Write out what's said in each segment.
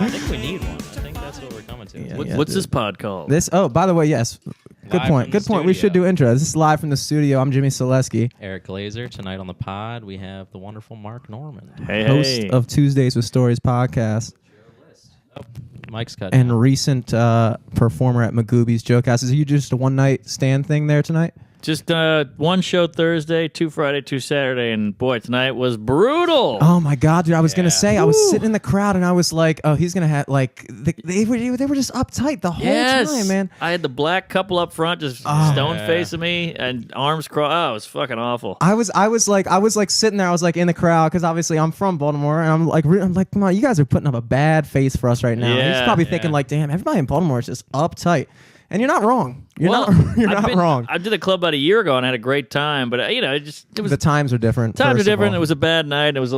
I think we need one. I think that's what we're coming to. Yeah, What's this pod called? This. Oh, by the way, yes. Good point. Good point. We should do intros. This is live from the studio. I'm Jimmy Selesky, Eric Glazer. Tonight on the pod, we have the wonderful Mark Norman. host of Tuesdays with Stories podcast. Oh, Mike's cut. And recent performer at Magooby's Joke House. Is you just a one-night stand thing there tonight? Just one show Thursday, 2 Friday, 2 Saturday, and boy, tonight was brutal. Oh my God, dude! I was gonna say, I was sitting in the crowd and I was like, oh, he's gonna have like they were just uptight the whole time, man. I had the black couple up front, just stone facing me and arms crossed. Oh, it was fucking awful. I was like sitting there. I was like in the crowd because obviously I'm from Baltimore, and I'm like, come on, you guys are putting up a bad face for us right now. Yeah, he's probably thinking like, damn, everybody in Baltimore is just uptight. And you're not wrong. You're not wrong. I did the club about a year ago and had a great time, but it was the times are different. Times are different. It was a bad night. It was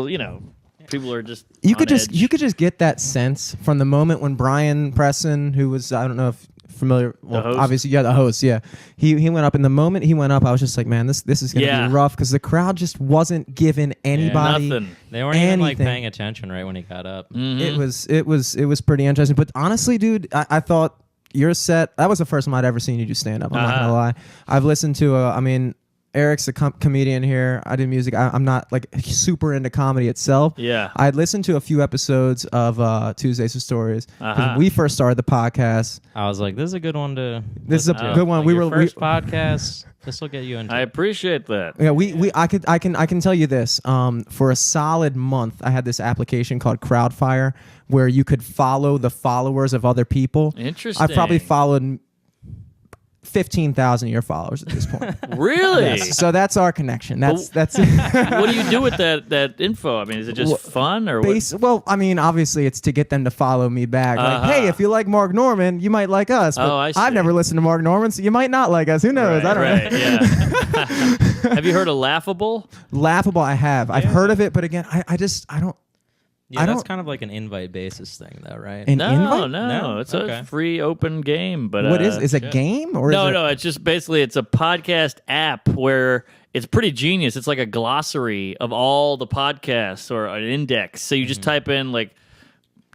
people are just you could just get that sense from the moment when Brian Preston, who was, I don't know if familiar, well, obviously the host, yeah, he went up, and the moment he went up, I was just like, man, this is gonna be rough, because the crowd just wasn't giving anybody nothing. They weren't even like paying attention right when he got up. Mm-hmm. It was pretty interesting. But honestly, dude, I thought your set, that was the first time I'd ever seen you do stand-up. I'm not gonna lie. I've listened to, Eric's a comedian here. I do music. I'm not like super into comedy itself. Yeah. I'd listened to a few episodes of Tuesdays with Stories. When we first started the podcast. I was like, this is a good one to. This is a good one. Like first podcast. This will get you into. I appreciate that. Yeah, I can tell you this. For a solid month, I had this application called Crowdfire where you could follow the followers of other people. Interesting. I probably followed 15,000 of your followers at this point. Really? Yes. So that's our connection. That's What do you do with that info? Is it just fun or what? Well, obviously it's to get them to follow me back. Like, hey, if you like Mark Norman, you might like us. But I see. I've never listened to Mark Norman, so you might not like us. Who knows? I don't know. Yeah. Have you heard of Laughable? Laughable, I have. I've heard of it, but again, I don't. Yeah, that's kind of like an invite basis thing, though, right? No. It's a free open game. But what is a game or no? It's just basically it's a podcast app where it's pretty genius. It's like a glossary of all the podcasts or an index. So you just type in like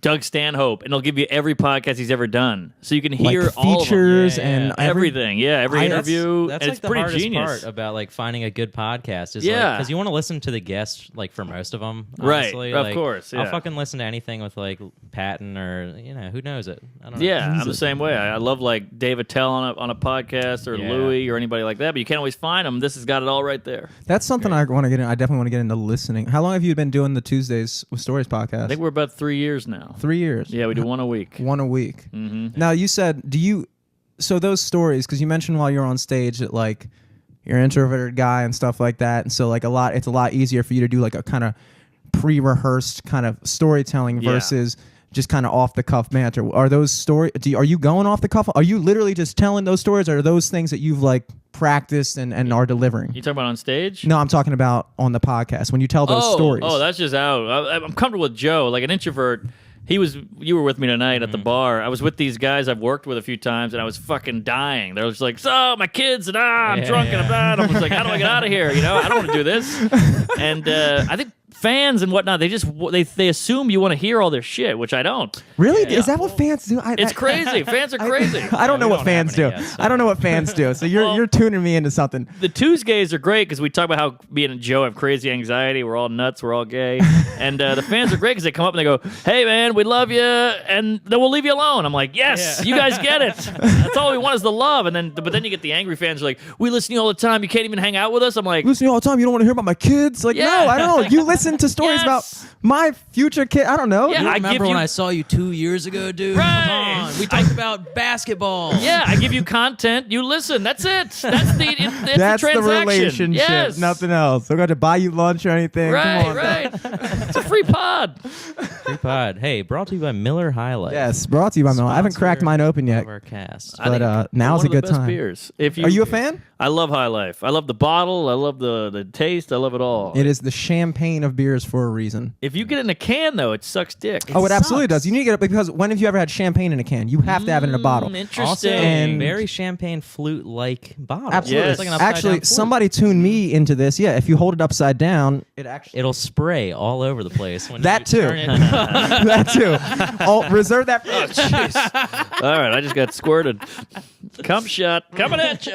Doug Stanhope, and it'll give you every podcast he's ever done, so you can hear like all features of them. and everything. Yeah, every interview. That's and like it's the pretty hardest genius. part about like finding a good podcast is because you want to listen to the guests like for most of them. Honestly. Right, of like, course. Yeah. I'll fucking listen to anything with like Patton or who knows it. I don't know. Yeah, I'm the same way. I love like Dave Attell on a podcast or Louis or anybody like that, but you can't always find them. This has got it all right there. That's something I want to get in. I definitely want to get into listening. How long have you been doing the Tuesdays with Stories podcast? I think we're about 3 years now. 3 years. Yeah, we do one a week. One a week. Mm-hmm. Now, you said, so those stories, because you mentioned while you were on stage that like you're an introverted guy and stuff like that, and so like it's a lot easier for you to do like a kind of pre-rehearsed kind of storytelling versus just kind of off the cuff banter. Are those are you going off the cuff? Are you literally just telling those stories, or are those things that you've like practiced and are delivering? You talking about on stage? No, I'm talking about on the podcast when you tell those stories. Oh, that's just out. I'm comfortable with Joe, like an introvert. You were with me tonight at the bar. I was with these guys I've worked with a few times, and I was fucking dying. They were just like, so, my kids, and I'm drunk and I'm bad. I was like, how do I get out of here? I don't want to do this. And I think fans and whatnot, they assume you want to hear all their shit, which I don't. Really? Yeah. Is that what fans do? It's crazy. Fans are crazy. I don't know what fans do. I don't know what fans do. So you're tuning me into something. The Tuesdays are great because we talk about how me and Joe have crazy anxiety. We're all nuts. We're all gay. And the fans are great because they come up and they go, hey, man, we love you, and then we'll leave you alone. I'm like, yes, you guys get it. That's all we want is the love. But then you get the angry fans who are like, we listen to you all the time. You can't even hang out with us. I'm like, listen to you all the time. You don't want to hear about my kids? Like, no, I don't. You listen to stories about my future kid. I don't know. Yeah, you remember when I saw you 2 years ago, dude? Right. Come on. We talked about basketball. Yeah, I give you content. You listen. That's it. That's the transaction. The relationship. Yes. Nothing else. I'm going to buy you lunch or anything. Right, Come on. right. It's a free pod. Free pod. Hey, brought to you by Miller High Life. Yes, brought to you by Miller. I haven't cracked mine open yet. Of our cast. But now's a good time. Beers. Are you a fan? I love High Life. I love the bottle. I love the taste. I love it all. It is the champagne of beers for a reason. If you get it in a can, though, it sucks dick. Oh, it absolutely does. You need to get it because when have you ever had champagne in a can? You have to have it in a bottle. Interesting. Also, And- very champagne flute-like bottle. Absolutely. It's like an upside-down Actually, flute. somebody tuned me into this. Yeah, if you hold it upside down, It'll spray all over the place. When That you too. turn it. that too. Reserve that for All right, I just got squirted. Cum shot coming at you.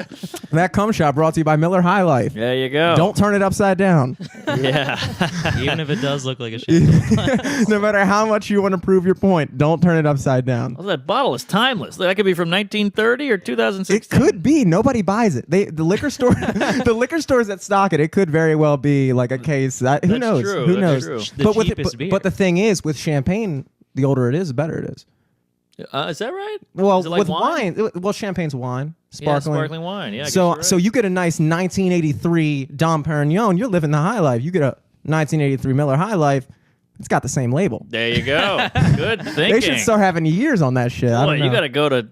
that cum shot brought to you by Miller High Life. There you go. Don't turn it upside down. Yeah. Even if it does look like a champagne. No matter how much you want to prove your point, don't turn it upside down. Well, that bottle is timeless. That could be from 1930 or It 2016. could be. Nobody buys it. The liquor store, the liquor stores that stock it, it could very well be like a case. Who That's knows? true. Who That's knows? true. The But cheapest beer. but the thing is, with champagne, the older it is, the better it is. Is that right? Well, Is it like with wine, well, champagne's wine, sparkling. Yeah, sparkling wine. Yeah. I guess So you're right. so you get a nice 1983 Dom Perignon, you're living the high life. You get a 1983 Miller High Life, it's got the same label. There you go. Good thinking. They should start having years on that shit. I Boy, don't know. you got to go to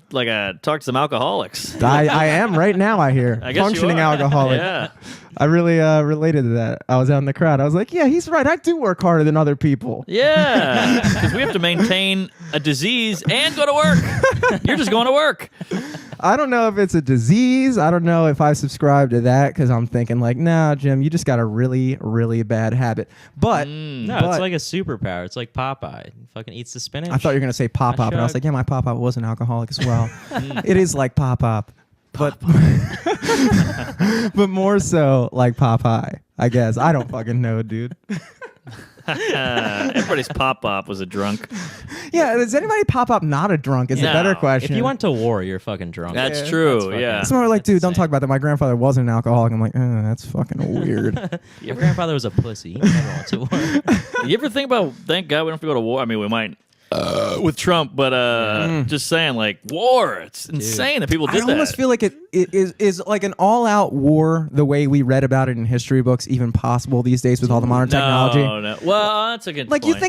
talk to some alcoholics. I am right now. I hear I guess functioning you are. alcoholic. Yeah. I really related to that. I was out in the crowd. I was like, yeah, he's right. I do work harder than other people. Yeah. Because we have to maintain a disease and go to work. You're just going to work. I don't know if it's a disease. I don't know if I subscribe to that because I'm thinking like, nah, Jim, you just got a really, really bad habit. But No, but- it's like a superpower. It's like Popeye. He fucking eats the spinach. I thought you were gonna say Pop Pop, and I was chug. like, yeah, my Pop Pop was an alcoholic as well. It is like Pop Pop, but but more so like Popeye, I guess. I don't fucking know, dude. Everybody's pop-up was a drunk. Yeah, is anybody Pop Pop not a drunk? Is a No. better question. If you went to war, you're fucking drunk. That's Yeah, true. fucking- Yeah. Some are like, dude, don't insane. talk about that. My grandfather wasn't an alcoholic. I'm like, that's fucking weird. Your grandfather was a pussy. He never went to war. You ever think about, thank God we don't have to go to war? I mean, we might with Trump, but just saying, like, war. It's insane that people I did that. almost feel like it is like an all-out war the way we read about it in history books even possible these days with all the modern technology. No. Well, that's a good Like point. you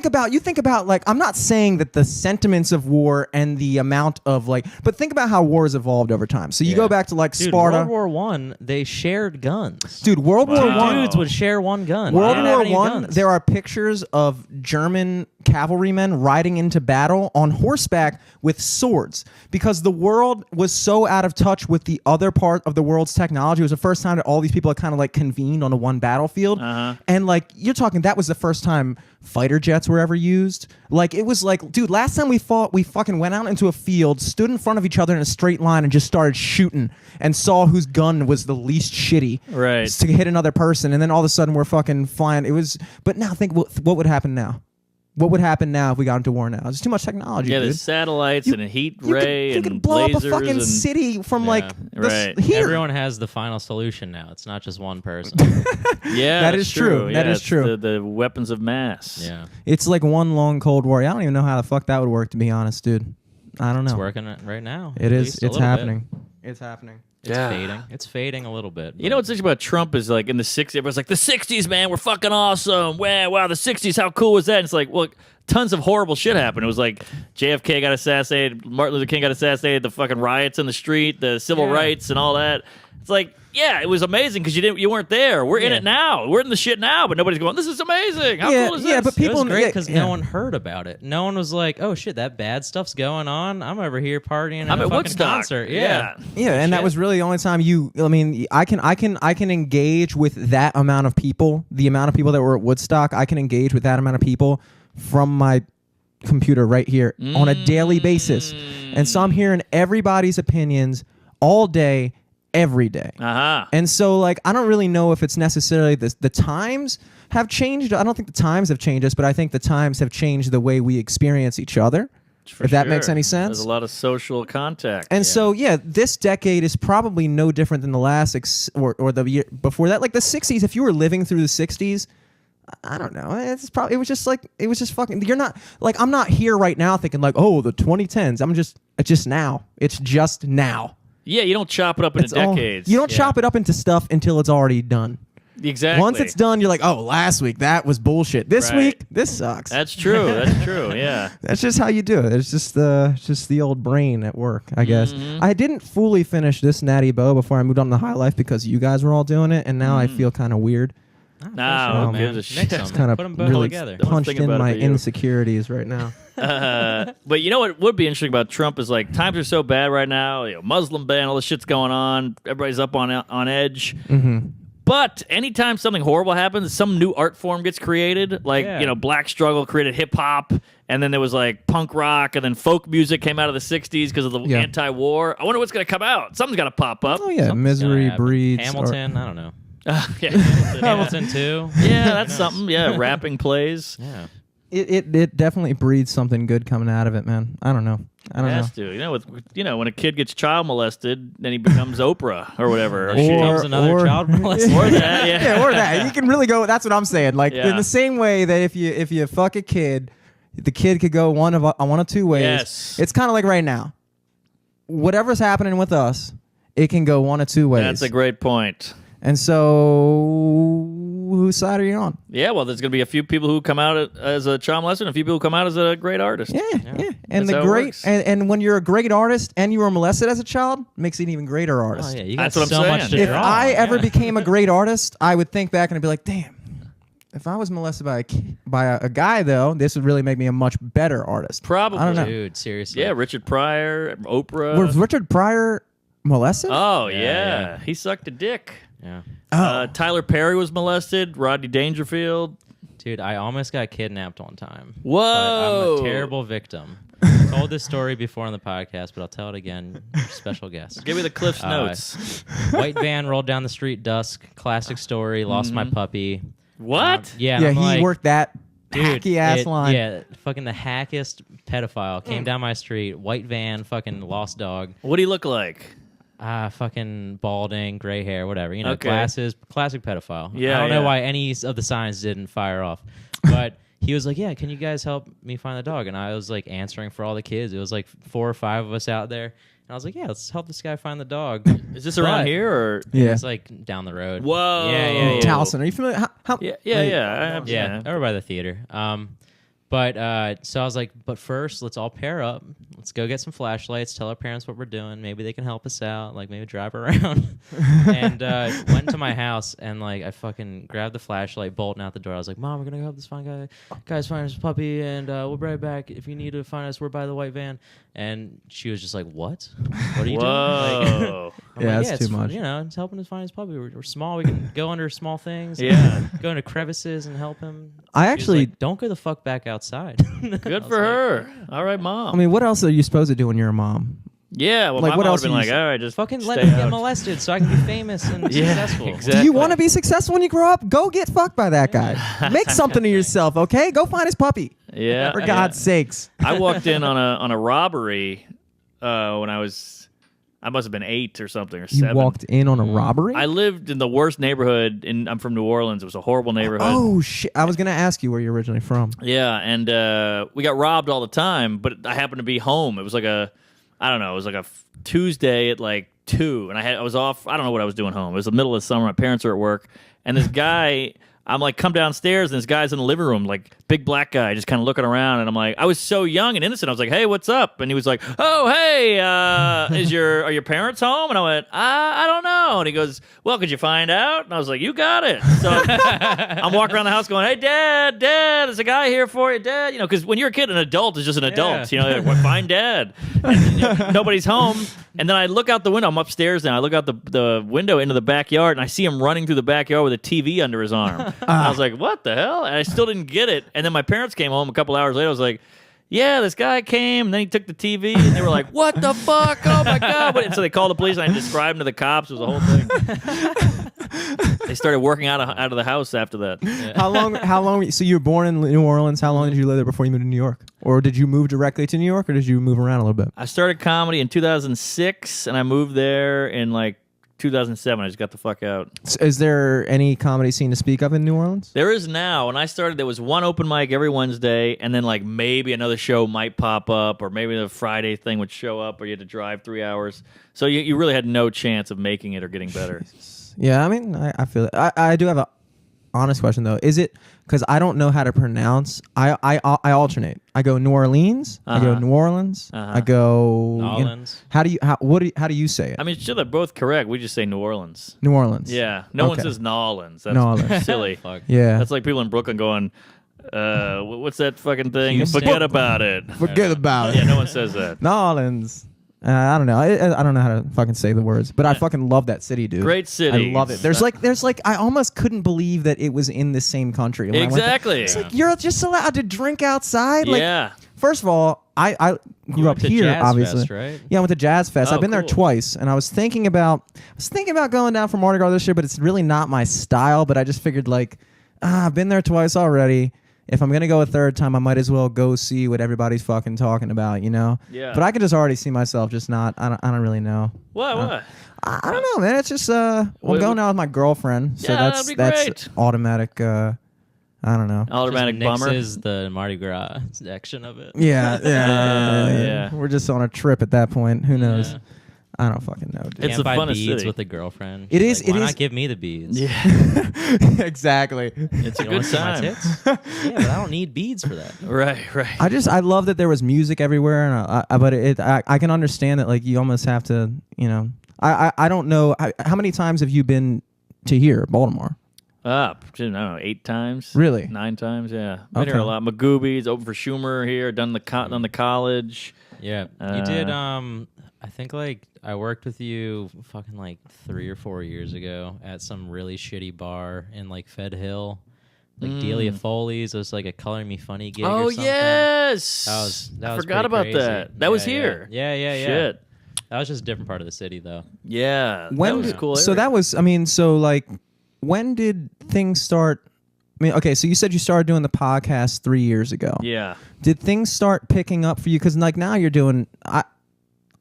think about like I'm not saying that the sentiments of war and the amount of like, but think about how wars evolved over time. So you go back to like Dude, Sparta. World War One, they shared guns. Dude, World War Wow. One. Dudes would share one gun. World They didn't have War any One. guns. There are pictures of German cavalrymen riding into battle on horseback with swords because the world was so out of touch with the other part of the world's technology. It was the first time that all these people had kind of like convened on a one battlefield. And like you're talking, that was the first time fighter jets were ever used. Like it was like, dude, last time we fought, we fucking went out into a field, stood in front of each other in a straight line, and just started shooting and saw whose gun was the least shitty. Right. To hit another person, and then all of a sudden we're fucking flying. It was, but now think what would happen now? What would happen now if we got into war now? There's too much technology, yeah, dude. there's satellites and a heat ray you and could blow lasers up a fucking and city from like right. here. Everyone has the final solution now. It's not just one person. yeah, That that's is true. That Yeah, is it's true. The weapons of mass. Yeah, It's like one long Cold War. I don't even know how the fuck that would work, to be honest, dude. I don't know. it's working right now. It at is. least a It's little happening. It's happening. Bit. It's fading. It's fading a little bit. You know what's interesting about Trump is like in the 60s, everyone's like, the 60s, man, we're fucking awesome. Wow, the 60s, how cool was that? And it's like, well, tons of horrible shit happened. It was like JFK got assassinated, Martin Luther King got assassinated, the fucking riots in the street, the civil rights and all that. It's like, yeah, it was amazing because you weren't there. We're in it now. We're in the shit now, but nobody's going, this is amazing. How cool is this? but It people was great because yeah. no one heard about it. No one was like, "Oh shit, that bad stuff's going on. I'm over here partying at I'm a at fucking Woodstock. concert." Yeah. Yeah, and that Shit. was really the only time I mean, I can engage with that amount of people, the amount of people that were at Woodstock. I can engage with that amount of people from my computer right here on a daily basis. And so I'm hearing everybody's opinions all day, every day. Uh-huh. And so, like, I don't really know if it's necessarily the times have changed. I don't think the times have changed us, but I think the times have changed the way we experience each other. For if that makes sure. any sense. There's a lot of social contact. And so, yeah, this decade is probably no different than the last or the year before that. Like the 60s, if you were living through the 60s, I don't know. It was just fucking. You're not like I'm not here right now thinking like, oh, the 2010s. It's just now. It's just now. Yeah, you don't chop it up into It's all- decades. you don't chop it up into stuff until it's already done. Exactly. Once it's done, you're like, oh, last week that was bullshit. This Right. week, this sucks. That's true. That's true. Yeah. That's just how you do it. It's just the old brain at work, I guess. Mm-hmm. I didn't fully finish this Natty Bow before I moved on to High Life because you guys were all doing it, and now I feel kind of weird. No, man. who gives a Mix shit? them. It's kind of Put them both really together. punched thinking in about it my for you. insecurities right now. But you know what would be interesting about Trump is like times are so bad right now. Muslim ban, all this shit's going on. Everybody's up on edge. Mm-hmm. But anytime something horrible happens, some new art form gets created. Like Black Struggle created hip hop, and then there was like punk rock, and then folk music came out of the '60s because of the anti-war. I wonder what's going to come out. Something's got to pop up. Oh yeah, Something's Misery gonna happen. breeds. Hamilton. I don't know. Yeah. Hamilton too. Yeah, that's something. Yeah, rapping plays. Yeah. It definitely breeds something good coming out of it, man. I don't know. Has to. When a kid gets child molested, then he becomes Oprah or whatever. Or she becomes another child molester. Or that, yeah. Or that. You can really go. That's what I'm saying. Like Yeah. in the same way that if you fuck a kid, the kid could go one of two ways. Yes. It's kind of like right now. Whatever's happening with us, it can go one of two ways. That's a great point. And so, whose side are you on? Yeah, well, there's going to be a few people who come out as a child molester and a few people who come out as a great artist. Yeah. And That's how it works. and when you're a great artist and you were molested as a child, makes you an even greater artist. Oh yeah, you got That's what I'm so saying. much to If draw I on. ever Yeah. became a great artist, I would think back and I'd be like, damn. If I was molested by a guy, though, this would really make me a much better artist. Probably. I don't know. Dude, seriously. Yeah, Richard Pryor, Oprah. Was Richard Pryor molested? Oh, Yeah, yeah. yeah. He sucked a dick. Yeah. Tyler Perry was molested. Rodney Dangerfield. Dude, I almost got kidnapped one time. Whoa. But I'm a terrible victim. I told this story before on the podcast, but I'll tell it again. Special guest. Give me the Cliff's Notes. White van rolled down the street dusk. Classic story. Lost my puppy. What? Yeah, and yeah, I'm he like, worked that dude, hacky ass line. Yeah, fucking the hackiest pedophile came down my street. White van, fucking lost dog. What do you look like? Fucking balding, gray hair, whatever. You know, Okay. glasses, classic pedophile. Yeah, I don't know yeah. why any of the signs didn't fire off. But he was like, yeah, can you guys help me find the dog? And I was like answering for all the kids. It was like 4 or 5 of us out there. And I was like, yeah, let's help this guy find the dog. Is this around But- here or? Yeah. It's like down the road. Whoa. Yeah. Towson. Are you familiar? How, Yeah. Yeah, over by the theater. But so I was like, but first, let's all pair up. Let's go get some flashlights. Tell our parents what we're doing. Maybe they can help us out. Like maybe drive around. And went to my house and like I fucking grabbed the flashlight, bolting out the door. I was like, Mom, we're gonna go help this guy's find his puppy, and we'll be right back. If you need to find us, we're by the white van. And she was just like, what? What are you doing? Like, Whoa. I'm Yeah, like, that's it's, too much. You know, it's helping us find his puppy. We're small. We can go under small things. Yeah. Go into crevices and help him. I She was actually, like, don't go the fuck back outside. Good for her. All right, Mom. I mean, what else are you supposed to do when you're a mom? yeah. Well, like, my what mom else would have been are you like, all right, just Fucking stay let me get out. molested so I can be famous and Yeah, successful. exactly. Do you want to be successful when you grow up? Go get fucked by that guy. Make something of yourself, okay? Go find his puppy. Yeah. For God's sakes. I walked in on a robbery when I must have been 8 or something or 7. You walked in on a robbery? I lived in the worst neighborhood. I'm from New Orleans. It was a horrible neighborhood. Oh, shit. I was going to ask you where you're originally from. Yeah, and we got robbed all the time, but I happened to be home. It was like it was like a Tuesday at like 2, and I was off. I don't know what I was doing home. It was the middle of the summer. My parents are at work, and this guy, I'm like, come downstairs, and this guy's in the living room, like big black guy, just kind of looking around, and I'm like, I was so young and innocent. I was like, hey, what's up? And he was like, oh, hey, are your parents home? And I went, I don't know. And he goes, well, could you find out? And I was like, you got it. So I'm walking around the house going, hey, Dad, there's a guy here for you, Dad. You know, because when you're a kid, an adult is just an adult. You know, like, well, find Dad. And, nobody's home. And then I look out the window. I'm upstairs now. I look out the window into the backyard, and I see him running through the backyard with a TV under his arm. And I was like, what the hell? And I still didn't get it. And then my parents came home a couple hours later. I was like, yeah, this guy came, and then he took the TV, and they were like, what the fuck? Oh, my God. And so they called the police, and I described him to the cops. It was a whole thing. They started working out of the house after that. How long? So you were born in New Orleans. How long did you live there before you moved to New York? Or did you move directly to New York, or did you move around a little bit? I started comedy in 2006, and I moved there in like 2007. I just got the fuck out. Is there any comedy scene to speak of in New Orleans? There is now. When I started, there was one open mic every Wednesday, and then like maybe another show might pop up, or maybe the Friday thing would show up, or you had to drive 3 hours. So you really had no chance of making it or getting better. Yeah, I mean, I feel it. I do have honest question though. Is it because I don't know how to pronounce? I alternate. I go New Orleans. I go New Orleans. I go Nolans. How do you say it? I mean, sure, they're both correct. We just say New Orleans. New Orleans. Yeah. No one Okay. says Nolans. That's Nolans. silly. Fuck. Yeah. That's like people in Brooklyn going, what's that fucking thing? Houston. Forget about it. Forget about it. Yeah, no one says that. New Orleans. I don't know. I don't know how to fucking say the words, but I fucking love that city, dude. Great city. I love it. There's like I almost couldn't believe that it was in the same country. When I went there. Exactly. It's like you're just allowed to drink outside. Like, Yeah. first of all, I grew up went to here, Jazz obviously. Fest, right? Yeah, I went to Jazz Fest. Oh, I've been there cool. twice, and I was thinking about going down for Mardi Gras this year, but it's really not my style. But I just figured like, I've been there twice already. If I'm gonna go a third time, I might as well go see what everybody's fucking talking about, you know? Yeah. But I can just already see myself just not. I don't really know. What? I don't know, man. It's just I'm going out with my girlfriend, so Yeah, that's that'd be great. automatic. I don't know. Automatic Just bummer. Is the Mardi Gras section of it. Yeah. Yeah. We're just on a trip at that point. Who knows? Yeah. I don't fucking know, dude. It's Can't the buy funnest beads city. with a girlfriend. It She's is- like, it Why is- not give me the beads? Yeah. Exactly. It's a You good wanna see my time. tits? Yeah, but I don't need beads for that. Right. I love that there was music everywhere, and but I can understand that like you almost have to, you know. I don't know how many times have you been to here, Baltimore? I don't know, 8 times. Really? 9 times, yeah. Been Okay. here a lot. Magoobies, open for Schumer here, done the college. Yeah, you did. I think like I worked with you fucking like 3 or 4 years ago at some really shitty bar in like Fed Hill, like Delia Foley's. It was like a Color Me Funny gig. Oh, or something. yes. That I was forgot pretty about crazy. that. That was Yeah, here. Yeah. Shit. That was just a different part of the city though. Yeah. When that was a did- cool. So area. that was, I mean, so like, when did things start? I mean, okay, so you said you started doing the podcast 3 years ago. Yeah. Did things start picking up for you? Because like now you're doing,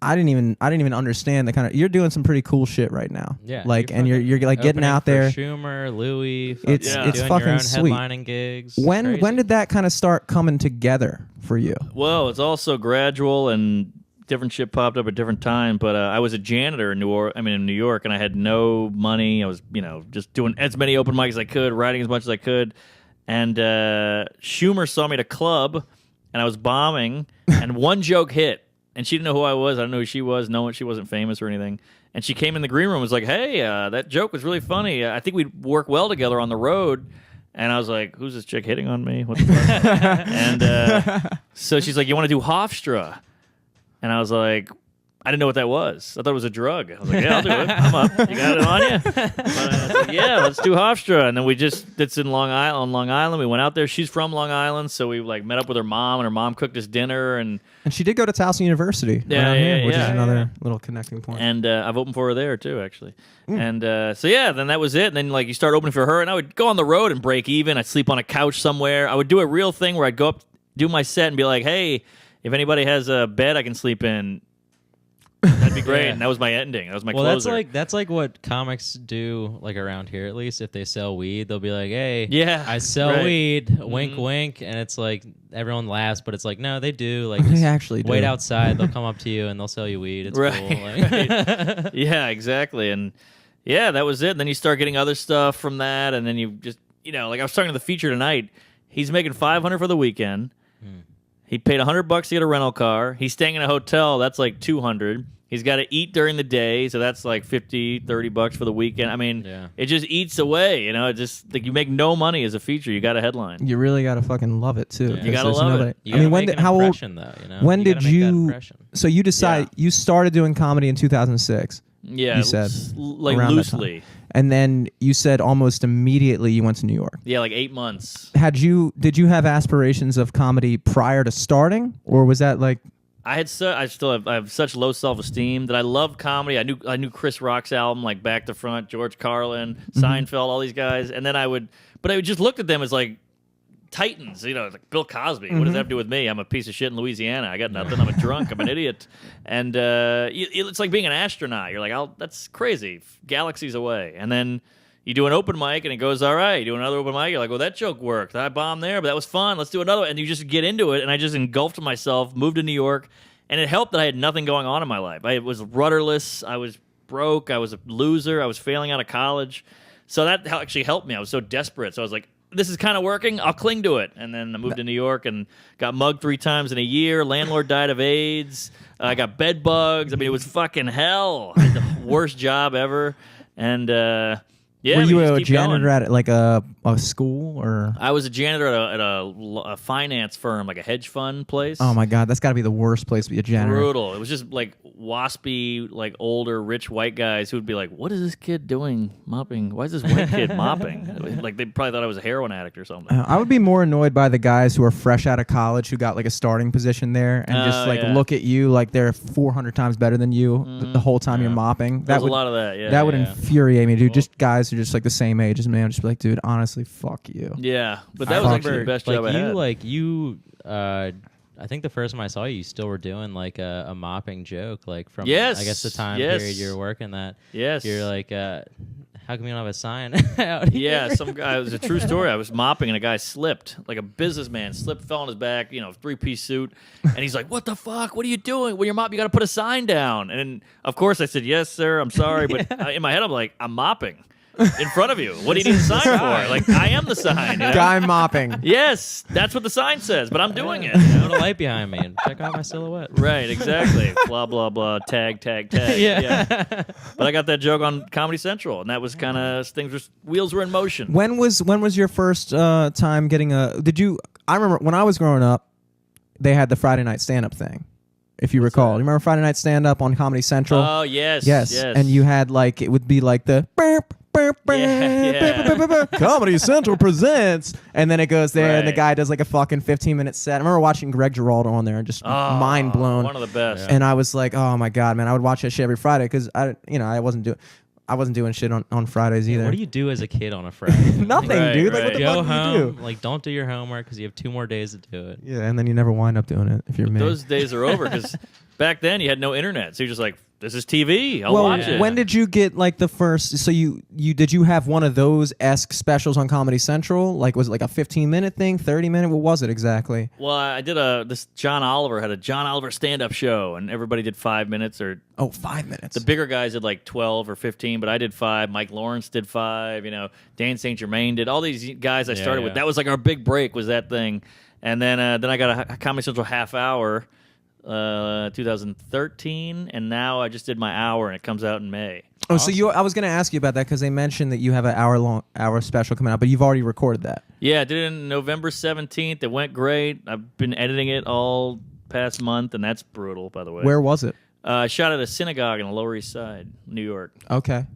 I didn't even understand the kind of, you're doing some pretty cool shit right now. Yeah, Like, and you're like getting Opening out for there. Schumer, Louis. It's doing fucking your own sweet. headlining gigs. When Crazy. did that kind of start coming together for you? Well, it's also gradual and different shit popped up at different times. But I was a janitor in New York, and I had no money. I was, just doing as many open mics as I could, writing as much as I could. And Schumer saw me at a club, and I was bombing, and one joke hit. And she didn't know who I was. I don't know who she was. She wasn't famous or anything. And she came in the green room and was like, hey, that joke was really funny. I think we'd work well together on the road. And I was like, who's this chick hitting on me? What the fuck? And so she's like, you want to do Hofstra? And I was like, I didn't know what that was. I thought it was a drug. I was like, yeah, I'll do it. I'm up. You got it on you? But I was like, yeah, let's do Hofstra. And then it's in Long Island. We went out there. She's from Long Island. So we like met up with her mom, and her mom cooked us dinner. And And she did go to Towson University Yeah, around yeah, here, which yeah, is yeah. another little connecting point. And I've opened for her there too, actually. And so yeah, then that was it. And then like you start opening for her, and I would go on the road and break even. I'd sleep on a couch somewhere. I would do a real thing where I'd go up, do my set, and be like, "Hey, if anybody has a bed I can sleep in, that'd be great." Yeah. And that was my ending. That was my Well, closer. that's like what comics do, like around here at least. If they sell weed, they'll be like, "Hey, Yeah, I sell right. weed." Wink, wink, and it's like everyone laughs, but it's like, no, they do. Like, They just actually do. wait outside. They'll come up to you and they'll sell you weed. It's Right, cool. Like, Yeah, exactly. And yeah, that was it. And then you start getting other stuff from that, and then you just like I was talking to the feature tonight. He's making $500 for the weekend. He paid $100 to get a rental car. He's staying in a hotel. That's like $200. He's got to eat during the day, so that's like $50-$30 for the weekend. I mean, Yeah. it just eats away. It just like you make no money as a feature. You got a headline. You really gotta fucking love it too. Yeah. 'cause You gotta there's love it. nobody- you I mean, gotta when make did an how old? impression, though, When You did gotta make that you? impression. So you decide Yeah. you started doing comedy in 2006, Yeah, You said like around that time. loosely. and then you said almost immediately you went to New York. Yeah, like 8 months. Did you have aspirations of comedy prior to starting, or was that like? I have such low self-esteem that I loved comedy. I knew Chris Rock's album like back to front, George Carlin, Seinfeld, all these guys, and then I would just looked at them as like titans, like Bill Cosby. What does that have to do with me? I'm a piece of shit in Louisiana. I got nothing. I'm a drunk. I'm an idiot. And it's like being an astronaut. You're like, that's crazy. Galaxies away. And then you do an open mic and it goes all right. You do another open mic. You're like, well, that joke worked. I bombed there, but that was fun. Let's do another one. And you just get into it. And I just engulfed myself, moved to New York. And it helped that I had nothing going on in my life. I was rudderless. I was broke. I was a loser. I was failing out of college. So that actually helped me. I was so desperate. So I was like, this is kind of working. I'll cling to it. And then I moved to New York and got mugged 3 times in a year. Landlord died of AIDS. I got bed bugs. I mean, it was fucking hell. I had the worst job ever. And yeah, Were you just a keep janitor going. at like a school or? I was a janitor at a finance firm, like a hedge fund place. Oh my God, that's got to be the worst place to be a janitor. Brutal. It was just like waspy, like older, rich white guys who would be like, "What is this kid doing mopping? Why is this white kid mopping?" Like they probably thought I was a heroin addict or something. I would be more annoyed by the guys who are fresh out of college who got like a starting position there and just like yeah. look at you like they're 400 times better than you the whole time you're mopping. There's a lot of that. Yeah, that would yeah. infuriate me, dude. Just guys who are just like the same age as me. I'm just be like, dude, honestly, fuck you. Yeah, but that was actually the best job I had. I think the first time I saw you, you still were doing like a mopping joke, like from Yes, I guess the time yes. period you were working that. Yes. You're like, how come you don't have a sign out here? Yeah, some guy. It was a true story. I was mopping and a guy slipped, like a businessman slipped, fell on his back, 3-piece suit, and he's like, "What the fuck? What are you doing? When you're mopping, you got to put a sign down." And of course, I said, "Yes, sir. I'm sorry," but in my head, I'm like, "I'm mopping in front of you. What do you need a sign for? Like, I am the sign." Guy mopping. Yes, that's what the sign says, but I'm doing it. Put a light behind me and check out my silhouette. Right, exactly. Blah, blah, blah. Tag, tag, tag. Yeah. But I got that joke on Comedy Central, and that was kind of wheels were in motion. When was your first time getting a? I remember when I was growing up, they had the Friday night stand up thing. If you recall, you remember Friday night stand up on Comedy Central? Oh yes, yes. And you had like it would be like the. Yeah. Comedy Central presents, and then it goes there, and the Right. guy does like a fucking 15-minute set. I remember watching Greg Giraldo on there and just mind blown. One of the best. And I was like, oh my God, man, I would watch that shit every Friday because I wasn't doing shit on Fridays either. What do you do as a kid on a Friday? Nothing, Right, dude. Like, right. what the Go fuck home, do you do? like don't do your homework because you have 2 more days to do it. Yeah, and then you never wind up doing it if you're me. Those days are over because back then you had no internet, so you're just like, this is TV. I'll well, watch it. when did you get like the first? So did you have one of those esque specials on Comedy Central? Like, was it like a 15-minute thing, 30-minute? What was it exactly? Well, I did this John Oliver had a John Oliver stand-up show, and everybody did 5 minutes or. Oh, 5 minutes. The bigger guys did like 12 or 15, but I did 5. Mike Lawrence did 5. Dan St. Germain did. All these guys I started with. That was like our big break was that thing. And then I got a Comedy Central half hour, 2013, and now I just did my hour, and it comes out in May. Oh, awesome. So I was going to ask you about that because they mentioned that you have an hour special coming out, but you've already recorded that. Yeah, I did it on November 17th. It went great. I've been editing it all past month, and that's brutal, by the way. Where was it? I shot at a synagogue in the Lower East Side, New York. Okay.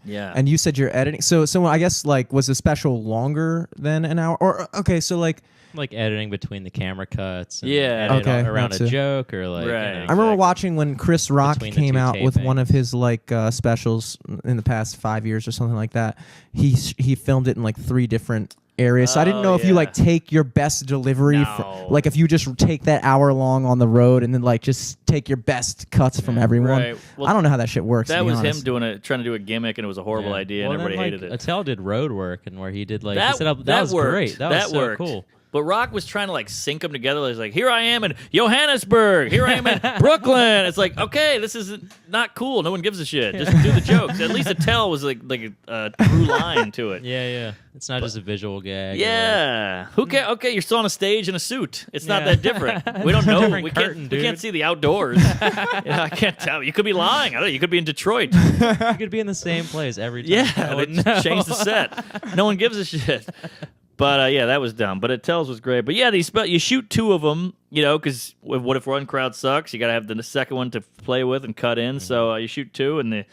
Yeah. And you said you're editing. So I guess like was the special longer than an hour? Or okay, so like editing between the camera cuts. And Yeah. edit Okay, around gotcha. a joke or like. Right. You know, I remember Exactly. watching when Chris Rock Between the came two out with one tapings. of his like specials in the past 5 years or something like that. He filmed it in like 3 different areas. So I didn't know if you yeah. like take your best delivery, No. like if you just take that hour long on the road and then like just take your best cuts from everyone. Right. Well, I don't know how that shit works. That to be was honest. him trying to do a gimmick, and it was a horrible Yeah. idea, Well, and everybody then, hated it. Attell did road work, and where he did like That, he set up, that was worked. great. That was so worked. cool. But Rock was trying to like sync them together. He's like, here I am in Johannesburg. Here I am in Brooklyn. It's like, okay, this is not cool. No one gives a shit. Just do the jokes. At least Attell was like a through line to it. Yeah. It's not just a visual gag. Yeah. Who cares? Okay, you're still on a stage in a suit. It's not Yeah. that different. We don't know. Different We curtain, can't dude. see the outdoors. I can't tell. You could be lying. I don't know. You could be in Detroit. You could be in the same place every time. Yeah, No they one just knows. changed the set. No one gives a shit. But yeah, that was dumb. But it tells was great. But yeah, you shoot 2 of them, because what if one crowd sucks? You got to have the second one to play with and cut in. So you shoot 2, and the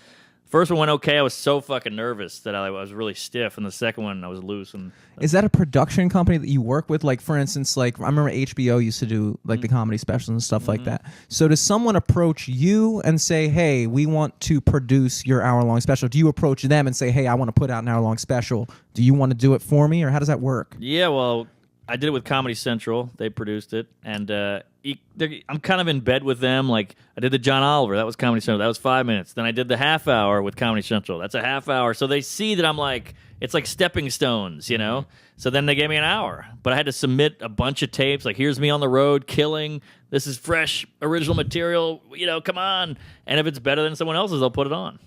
first one went okay. I was so fucking nervous that I was really stiff, and the second one I was loose. And Is that a production company that you work with? Like, for instance, like I remember HBO used to do like the comedy specials and stuff like that. So does someone approach you and say, hey, we want to produce your hour-long special? Do you approach them and say, hey, I want to put out an hour-long special. Do you want to do it for me, or how does that work? yeah, well, I did it with Comedy Central. They produced it, and I'm kind of in bed with them. Like I did the John Oliver. That was Comedy Central. That was 5 minutes. Then I did the half hour with Comedy Central. That's a half hour. So they see that I'm like, it's like stepping stones, So then they gave me an hour. But I had to submit a bunch of tapes. Like, here's me on the road killing. This is fresh, original material. Come on. And if it's better than someone else's, they'll put it on.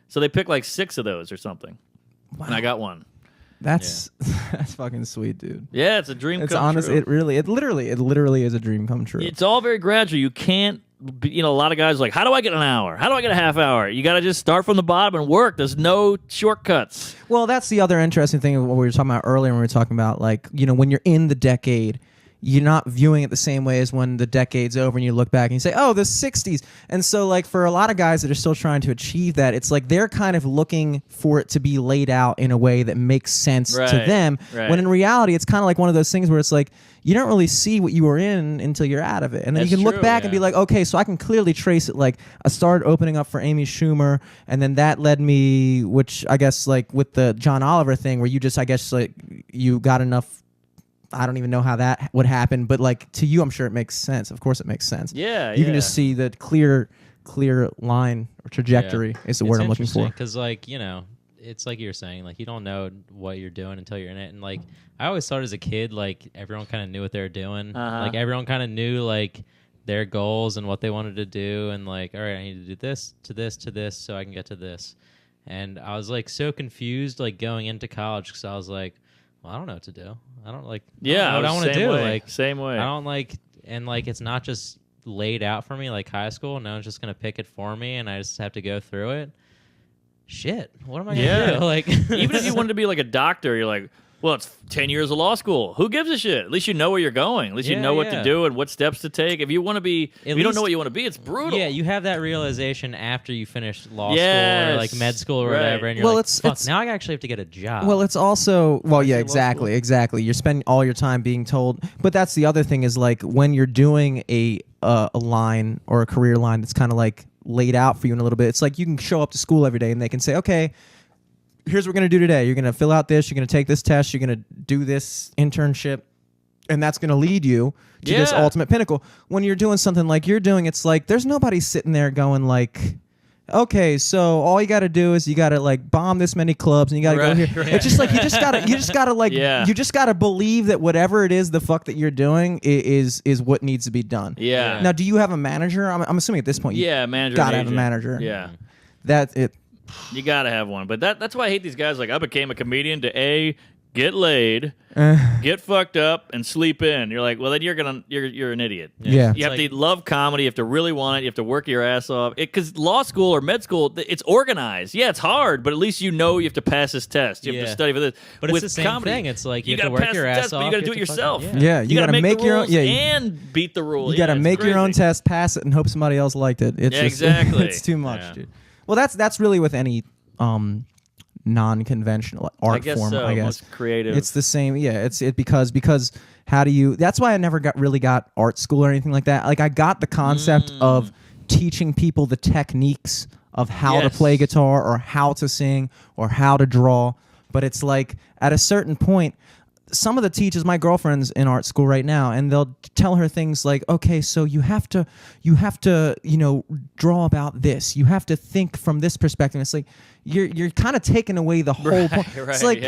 So they picked like 6 of those or something. and I got one. That's that's fucking sweet, dude. Yeah, it's a dream It's come honest. true. It literally is a dream come true. It's all very gradual. You can't, a lot of guys are like, how do I get an hour? How do I get a half hour? You got to just start from the bottom and work. There's no shortcuts. Well, that's the other interesting thing of what we were talking about earlier when we were talking about, like, when you're in the decade, you're not viewing it the same way as when the decade's over and you look back and you say, oh, the 60s. And so, like, for a lot of guys that are still trying to achieve that, it's like they're kind of looking for it to be laid out in a way that makes sense to them. When in reality, it's kind of like one of those things where it's like, you don't really see what you were in until you're out of it. And then you can look back and be like, okay, so I can clearly trace it. Like, I started opening up for Amy Schumer, and then that led me, which I guess, like, with the John Oliver thing, where you just, I guess, like, you got enough. I don't even know how that would happen, but, like, to you, I'm sure it makes sense. Of course it makes sense. Yeah, You can just see the clear line or trajectory is the word I'm looking for. Because, like, it's like you were saying, like, you don't know what you're doing until you're in it. And, like, I always thought as a kid, like, everyone kind of knew what they were doing. Like, everyone kind of knew, like, their goals and what they wanted to do. And, like, all right, I need to do this to this to this so I can get to this. And I was, like, so confused, like, going into college because I was like, well, I don't know what to do. I don't like. Yeah, what I want to do. Like same way. I don't like, and like it's not just laid out for me like high school. No one's just gonna pick it for me, and I just have to go through it. Shit, what am I gonna do? Like, even if you wanted to be like a doctor, you're like, well, it's 10 years of law school. Who gives a shit? At least you know where you're going. At least you know what to do and what steps to take. If you want to be, if you don't know what you want to be, it's brutal. Yeah, you have that realization after you finish law school or like med school or whatever, and you're like, fuck, now I actually have to get a job. Well, it's also, exactly. You're spending all your time being told. But that's the other thing is, like, when you're doing a line or a career line that's kind of like laid out for you in a little bit, it's like you can show up to school every day and they can say, okay, here's what we're going to do today. You're going to fill out this. You're going to take this test. You're going to do this internship. And that's going to lead you to this ultimate pinnacle. When you're doing something like you're doing, it's like there's nobody sitting there going like, okay, so all you got to do is you got to like bomb this many clubs and you got to go here. Right. It's just like you just got to like you just got to believe that whatever it is the fuck that you're doing is what needs to be done. Yeah. Now, do you have a manager? I'm assuming at this point you manager. Got to have a manager. Yeah. That it. You gotta have one, but that's why I hate these guys. Like, I became a comedian to get laid, get fucked up, and sleep in. You're like, well, then you're an idiot. Yeah. You have to love comedy. You have to really want it. You have to work your ass off. Because law school or med school, it's organized. Yeah, it's hard, but at least you know you have to pass this test. You have to study for this. But with it's the same comedy, thing. It's like you got have to work your ass off. But you got to do it yourself. You got to make your own. and beat the rule. You got to make your own test, pass it, and hope somebody else liked it. It's exactly. It's too much, dude. Well, that's really with any non-conventional art form. I guess most creative. It's the same. Yeah, because how do you? That's why I never really got art school or anything like that. Like, I got the concept of teaching people the techniques of how to play guitar or how to sing or how to draw. But it's like at a certain point, some of the teachers, my girlfriend's in art school right now, and they'll tell her things like, okay, so you have to, draw about this. You have to think from this perspective. It's like you're kind of taking away the whole point. It's like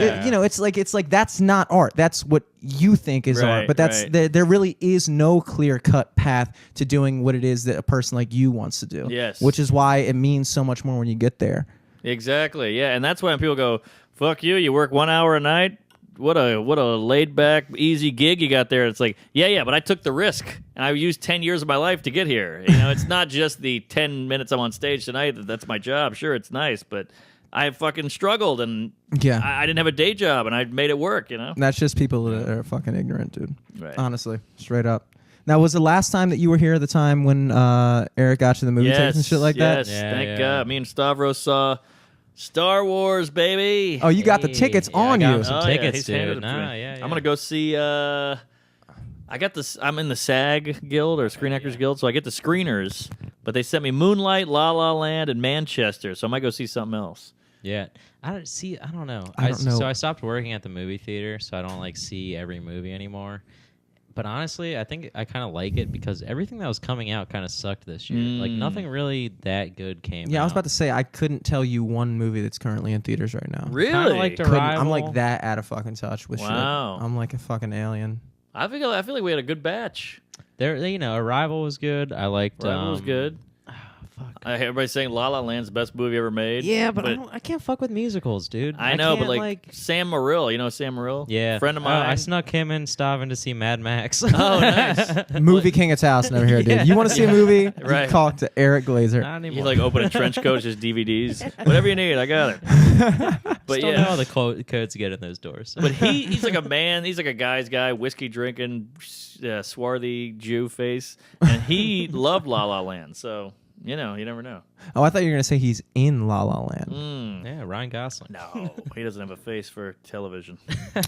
it's like that's not art. That's what you think is art. But there really is no clear-cut path to doing what it is that a person like you wants to do. Yes. Which is why it means so much more when you get there. Exactly. Yeah, and that's why when people go, "Fuck you! You work 1 hour a night." What a laid back, easy gig you got there. It's like, yeah, but I took the risk and I used 10 years of my life to get here. It's not just the 10 minutes I'm on stage tonight. That's my job. Sure, it's nice, but I fucking struggled and I didn't have a day job and I made it work. That's just people that are fucking ignorant, dude. Right. Honestly, straight up. Now, was the last time that you were here at the time when Eric got you the movie tickets and shit like that? Yes, thank God. Me and Stavros saw Star Wars, baby. Oh, you got the tickets on you. I got some tickets, dude. I'm gonna go see. I got this. I'm in the SAG Guild or Screen Actors Guild, so I get the screeners. But they sent me Moonlight, La La Land, and Manchester, so I might go see something else. Yeah, I don't know. I don't know. So I stopped working at the movie theater, so I don't like see every movie anymore. But honestly, I think I kind of like it because everything that was coming out kind of sucked this year. Like, nothing really that good came out. Yeah, I was about to say, I couldn't tell you one movie that's currently in theaters right now. Really? Like I'm like that out of fucking touch with shit. Wow. I'm like a fucking alien. I feel like we had a good batch. Arrival was good. I liked. Arrival was good. Everybody's saying La La Land's the best movie ever made. Yeah, but I can't fuck with musicals, dude. I know, but can't, like Sam Morrill, you know Sam Morrill? Yeah, friend of mine. I snuck him and Stavin to see Mad Max. Oh, nice. Movie King of Taos over here, dude. You want to see a movie? Right. You talk to Eric Glazer. Not anymore. You like open a trench coat, just DVDs. Whatever you need, I got it. But Still yeah, know all the codes to get in those doors. but he's like a man. He's like a guy's guy, whiskey drinking, swarthy Jew face, and he loved La La Land. So you never know. Oh, I thought you were gonna say he's in La La Land. Yeah, Ryan Gosling. No, he doesn't have a face for television.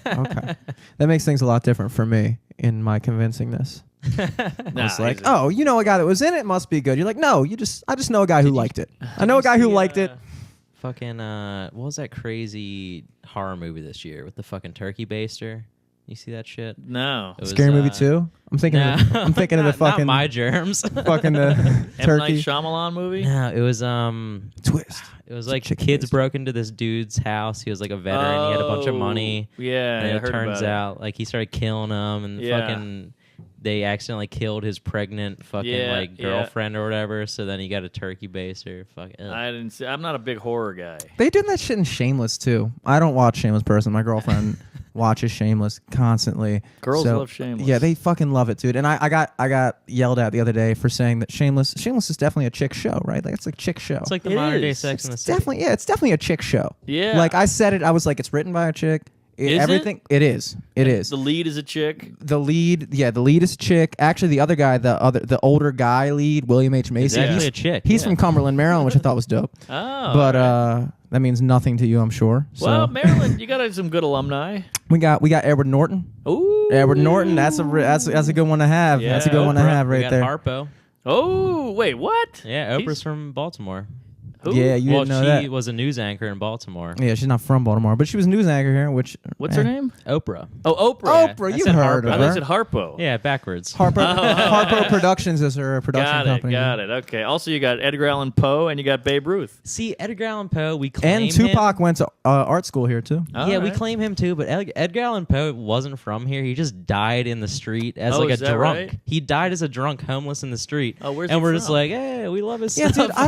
Okay, that makes things a lot different for me in my convincingness. It's like, oh, you know a guy that was in it, must be good. You're like, no, I just know a guy who liked it. I know a guy who liked it. Fucking what was that crazy horror movie this year with the fucking turkey baster? You see that shit? No. It was, Scary Movie 2? I'm thinking no. I'm thinking of the fucking not my germs. fucking the M. Night turkey Shyamalan movie? No, it was twist. it was It's a like chicken kids baster. broke into this dude's house. He was like a veteran. He had a bunch of money. Yeah, And I it heard turns about out like he started killing them and Yeah. fucking they accidentally killed his pregnant fucking Yeah. girlfriend or whatever. So then he got a turkey baster. Fuck. it. I didn't see. I'm not a big horror guy. They did that shit in Shameless too. I don't watch Shameless personally. My girlfriend watches Shameless constantly. Girls So, love Shameless. Yeah, they fucking love it, dude. And I got yelled at the other day for saying that Shameless is definitely a chick show, right? Like it's a chick show. It's like the It modern day is. Sex in the It's City. definitely it's definitely a chick show. Yeah. Like I said it, I was like, it's written by a chick. Is Everything it is. It is. The lead is a chick. The lead is a chick. Actually, the other guy, the older guy lead, William H. Macy. actually He's a chick. He's Yeah. from Cumberland, Maryland, which I thought was dope. Oh. But that means nothing to you, I'm sure. So well, Maryland, you got some good alumni. we got Edward Norton. Ooh. Edward Norton. That's a good one to have. Yeah. That's a good one to Oprah. have We right got there. Harpo. Oh, wait, what? Yeah, Oprah's He's- from Baltimore. Who? Yeah, you Well, didn't know she that. was a news anchor in Baltimore. Yeah, she's not from Baltimore, but she was a news anchor here. Which What's her name? Oprah. Oh, Oprah. Oprah, I you've said heard Harpo. I of thought you her. said Harpo. Yeah, backwards. Harpo Productions is her production company. Got it. Okay. Also, you got Edgar Allan Poe and you got Babe Ruth. See, Edgar Allan Poe, we claim And Tupac him. went to art school here too. All Yeah, we right. claim him too, but Edgar Allan Poe wasn't from here. He just died in the street as Oh, like a is that drunk. right? He died as a drunk, homeless in the street. Oh, where's and he we're just from? like, hey, we love his Yeah, stuff. dude, I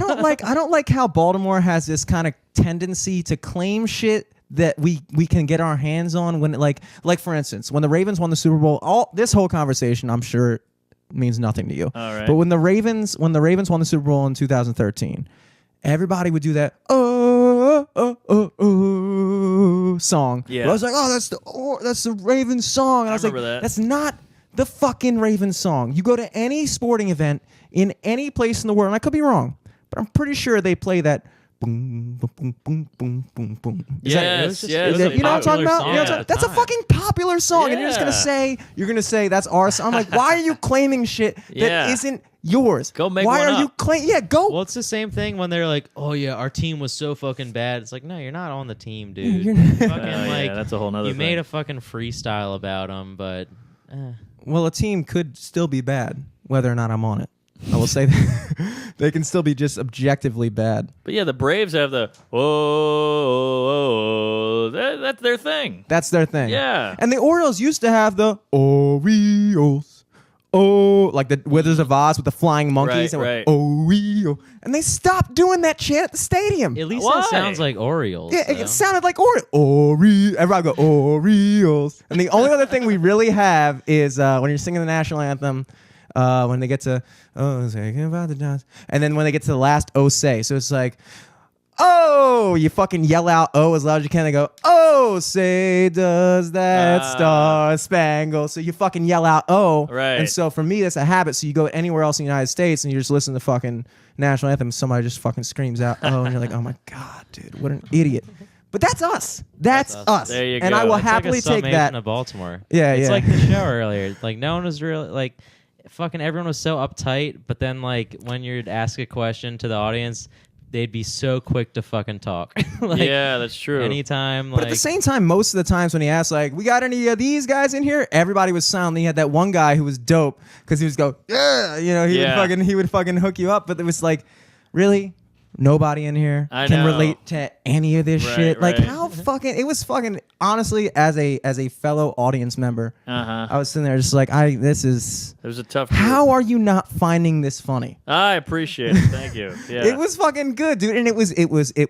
don't like how Baltimore has this kind of tendency to claim shit that we can get our hands on when like for instance, when the Ravens won the Super Bowl, this whole conversation I'm sure means nothing to you. All right. But when the Ravens won the Super Bowl in 2013, everybody would do that song. Yeah. I was like, that's the Ravens song. And I was like, remember that. that's not the fucking Ravens song. You go to any sporting event in any place in the world, and I could be wrong, but I'm pretty sure they play that boom, boom, boom, boom, boom, boom, boom. Is that- Yes, just- yeah. it is was that- a you know what I'm talking popular about? song You know what I'm at talking- the that's a time. fucking popular song, and you're Yeah. gonna say that's our song. I'm like, why are you claiming shit that Yeah. isn't yours? Go make why one are you up. claim? Yeah, go. Well, it's the same thing when they're like, "Oh yeah, our team was so fucking bad." It's like, no, you're not on the team, dude. You're not- fucking Yeah, that's a whole nother you thing. made a fucking freestyle about them, but Well, a team could still be bad, whether or not I'm on it. I will say that they can still be just objectively bad. But yeah, the Braves have the oh, that's their thing. That's their thing. Yeah. And the Orioles used to have the Orioles. Oh, like the Wizards of Oz with the flying monkeys. Right, and right. Oreo. And they stopped doing that chant at the stadium. at least Why? that sounds like Orioles. Yeah, though. it sounded like everybody go Orioles. And the only other thing we really have is when you're singing the national anthem, when they get to thinking about the Johns, and then when they get to the last "Oh say," so it's like, oh, you fucking yell out "Oh" as loud as you can. They go, "Oh, say does that star spangle?" So you fucking yell out "Oh," Right. And so for me, that's a habit. So you go anywhere else in the United States and you just listen to fucking national anthem. Somebody just fucking screams out "Oh," and you're like, "Oh my god, dude, what an idiot." But that's us. That's us. There you and go. I will It's It's happily like a take summation that. of Baltimore. Yeah, it's yeah. like the show earlier. Like no one was really like, fucking everyone was so uptight. But then like when you'd ask a question to the audience, they'd be so quick to fucking talk. Like, Yeah, that's true. anytime. But like, at the same time, most of the times when he asked, like, "We got any of these guys in here?" Everybody was silent. He had that one guy who was dope because he was go, "Yeah," you know, he Yeah. would fucking hook you up. But it was like, really, Nobody in here I can know. relate to any of this Right, shit. Like right. how fucking it was fucking honestly as a fellow audience member, Uh-huh. I was sitting there just like this is It was a tough how are you not finding this funny? I appreciate it. Thank you. Yeah. It was fucking good, dude. And it was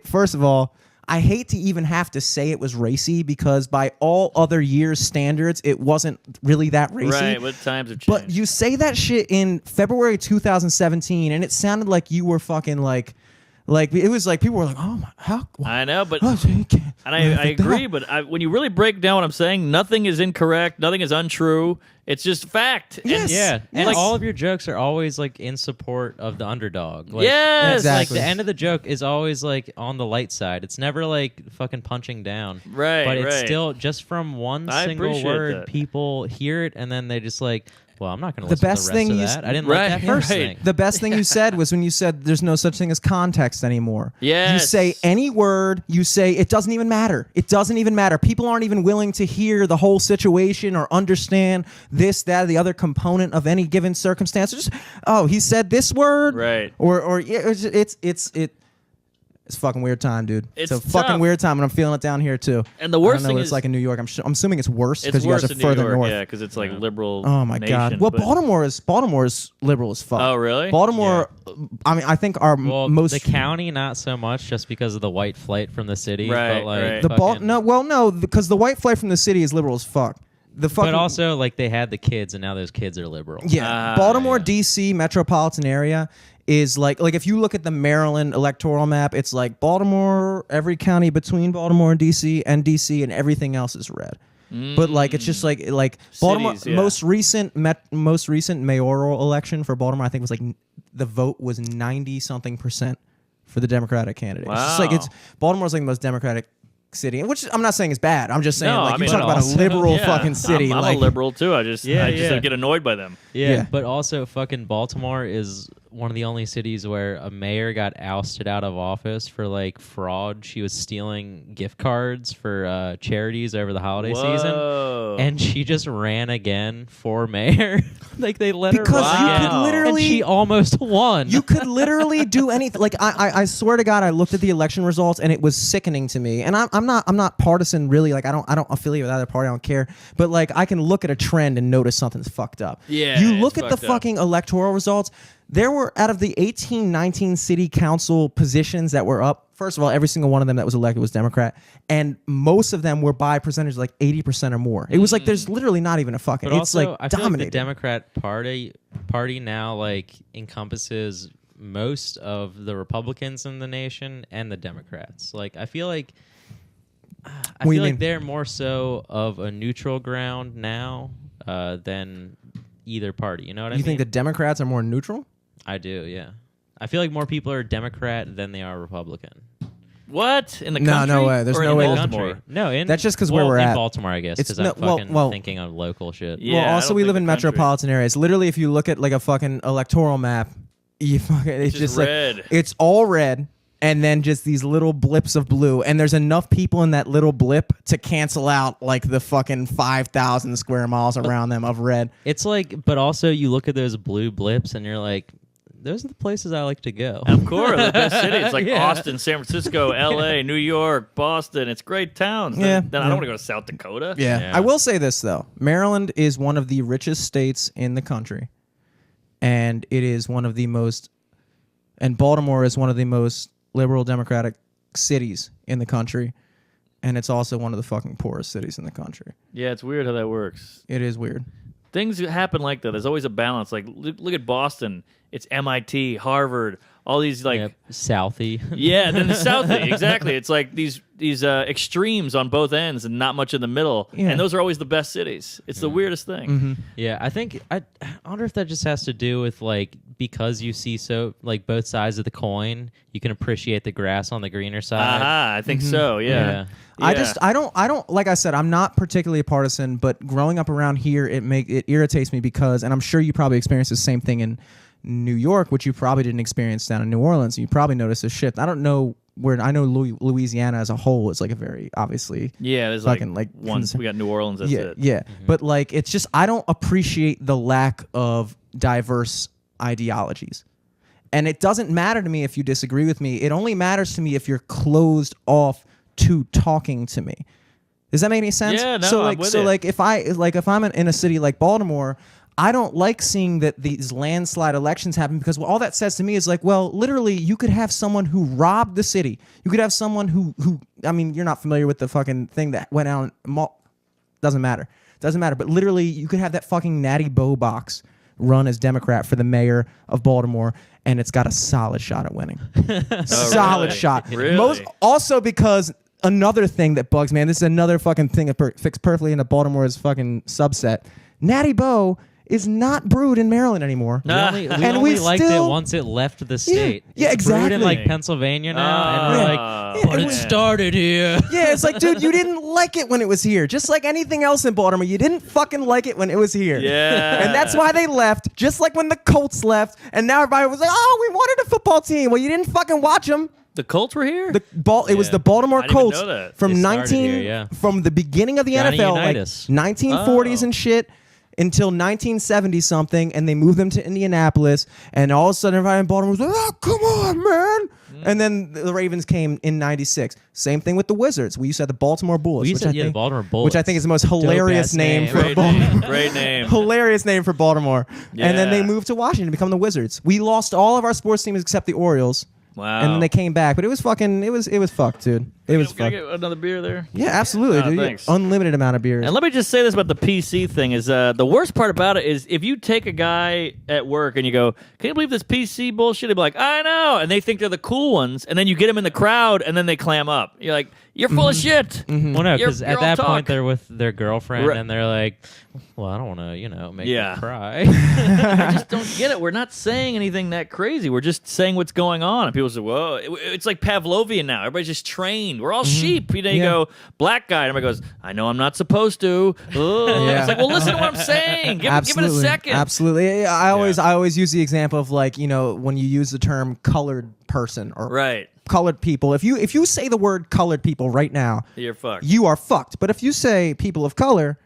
first of all, I hate to even have to say it was racy because by all other years' standards, it wasn't really that racy. Right, what times have changed. But you say that shit in February 2017, and it sounded like you were fucking like it was like people were like, oh my, how? I know, but Oh, so you can't- and I agree, but when you really break down what I'm saying, nothing is incorrect, nothing is untrue. It's just fact. Yes. And, Yeah, and Yes. all of your jokes are always like in support of the underdog. Like, Yes. Exactly. Like the end of the joke is always like on the light side. It's never like fucking punching down. Right, But it's right. still just from one I single appreciate word, that. people hear it and then they just like, well, I'm not going to The listen best to the thing rest you of s- that. I didn't Right, like that first right. thing. The best thing you said was when you said there's no such thing as context anymore. Yes. You say any word, you say it doesn't even matter. It doesn't even matter. People aren't even willing to hear the whole situation or understand this, that, or the other component of any given circumstance. Just, oh, he said this word. Right. Or yeah, it's a fucking weird time, dude. It's a It's fucking tough. weird time, and I'm feeling it down here too. And the worst I don't know thing what is- it's like in New York. I'm assuming it's worse It's because you worse guys are in further New York, north. yeah, because it's like liberal. Oh my nation, god. Well, but- Baltimore is liberal as fuck. Oh, really? Baltimore. I mean, I think our Well, most the county, not so much, just because of the white flight from the city. Right, but like right. the fucking- no, because the white flight from the city is liberal as fuck. The fucking But also, like they had the kids, and now those kids are liberal. yeah, Ah, Baltimore, yeah. D.C. metropolitan area is like if you look at the Maryland electoral map, it's like Baltimore, every county between Baltimore and D.C. and everything else is red. But like it's just like Baltimore Cities, yeah. most recent mayoral election for Baltimore, I think was like the vote was 90-something% for the Democratic candidate. It's just like Wow. Baltimore's like the most democratic city, which I'm not saying is bad. I'm just saying No, like I you mean, talk but about a also- liberal Yeah, fucking city. I'm like a liberal too. I just Yeah, yeah. get annoyed by them. Yeah. But also fucking Baltimore is one of the only cities where a mayor got ousted out of office for like fraud. She was stealing gift cards for charities over the holiday season. Whoa. And she just ran again for mayor. Like they let Because her run you again, could literally- and she almost won. You could literally do anything. Like I swear to God, I looked at the election results and it was sickening to me. And I'm not partisan really. Like I don't affiliate with either party. I don't care. But like I can look at a trend and notice something's fucked up. Yeah, You it's look at the fucked up. fucking electoral results. There were out of the 19 city council positions that were up. First of all, every single one of them that was elected was Democrat, and most of them were by percentage like 80% or more. It was like there's literally not even a fucking. But It's also, like I feel like the dominating. Democrat party now like encompasses most of the Republicans in the nation and the Democrats. Like I feel like What do you mean? they're more so of a neutral ground now than either party. You know what I You mean? think the Democrats are more neutral? I do, yeah. I feel like more people are Democrat than they are Republican. What in the No, country? no way. There's Or no in way. Baltimore? Country. No, in That's just 'cause where well, we're in at. Baltimore, I guess, It's because no- I'm well- fucking well- thinking of local shit. Yeah, well, I also don't we think live in the country. metropolitan areas. Literally, if you look at like a fucking electoral map, you fucking it's just just like red. it's all red, and then just these little blips of blue, and there's enough people in that little blip to cancel out like the fucking 5,000 square miles around them of red. It's like, but also you look at those blue blips and you're like, those are the places I like to go. Of course, the best city. It's like Yeah. Austin, San Francisco, L.A., New York, Boston. It's great towns. Yeah, Then I yeah. don't want to go to South Dakota. Yeah. I will say this though. Maryland is one of the richest states in the country. And it is one of the most and Baltimore is one of the most liberal democratic cities in the country. And it's also one of the fucking poorest cities in the country. Yeah, it's weird how that works. It is weird. Things happen like that. There's always a balance. Like look at Boston. It's MIT, Harvard, all these like Yep. Southie. yeah. Then the Southie, exactly. It's like these extremes on both ends and not much in the middle. Yeah. And those are always the best cities. It's the weirdest thing. Mm-hmm. Yeah, I wonder if that just has to do with like because you see so like both sides of the coin, you can appreciate the grass on the greener side. Aha, I think so. Yeah. Yeah. I don't like I said, I'm not particularly partisan, but growing up around here, it irritates me because, and I'm sure you probably experienced the same thing in New York, which you probably didn't experience down in New Orleans. You probably noticed a shift. I don't know where, I know Louisiana as a whole is like a very obviously Yeah, there's fucking like one. We got New Orleans. That's yeah, it. yeah. But like, it's just I don't appreciate the lack of diverse ideologies, And it doesn't matter to me if you disagree with me. It only matters to me if you're closed off to talking to me. Does that make any sense? Yeah, no, so I'm with you. if I'm in a city like Baltimore, I don't like seeing that these landslide elections happen, because all that says to me is like, well, literally, you could have someone who robbed the city. You could have someone who I mean, you're not familiar with the fucking thing that went out. Doesn't matter. But literally, you could have that fucking Natty Bo box run as Democrat for the mayor of Baltimore, and it's got a solid shot at winning. Solid shot. Really? Also because another thing that bugs me, and this is another fucking thing that fits perfectly into Baltimore's fucking subset. Natty Bo is not brewed in Maryland anymore. We only liked it once it left the state. Yeah, it's exactly. brewed in like Pennsylvania now, and we're like, but it started here. Yeah, it's like, dude, you didn't like it when it was here. Just like anything else in Baltimore, you didn't fucking like it when it was here. Yeah. And that's why they left, just like when the Colts left, and now everybody was like, oh, we wanted a football team. Well, you didn't fucking watch them. The Colts were here? It was the Baltimore I didn't even Colts know that. from from the beginning of the Johnny NFL, Unitas. like 1940s and shit, until 1970 something, and they moved them to Indianapolis, and all of a sudden everybody in Baltimore was like, oh, come on, man. And then the Ravens came in 96. Same thing with the Wizards. We used to have the Baltimore Bullets. The Baltimore Bullets. Which I think is the most hilarious name for Great name. Great name. hilarious name for Baltimore. Yeah. And then they moved to Washington to become the Wizards. We lost all of our sports teams except the Orioles. Wow. And then they came back, but it was fucking. It was fucked, dude. It was Can I fucked. get another beer there? Yeah, absolutely, dude. Thanks. Unlimited amount of beers. And let me just say this about the PC thing is the worst part about it is if you take a guy at work and you go, can you believe this PC bullshit? He'd be like, I know. And they think they're the cool ones. And then you get them in the crowd and then they clam up. You're like, you're full of shit. Well, no, because You're at all that talk. point they're with their girlfriend Right. and they're like, well, I don't want to, make Yeah. her cry. I just don't get it. We're not saying anything that crazy. We're just saying what's going on. And people say, whoa, it's like Pavlovian now. Everybody's just trained. We're all sheep. You go, black guy. And everybody goes, I know I'm not supposed to. Yeah. It's like, well, listen to what I'm saying. Give it a second. Absolutely. I always use the example of like, when you use the term colored person or Right. colored people. If you say the word colored people right now, You're fucked. you are fucked. But if you say people of color,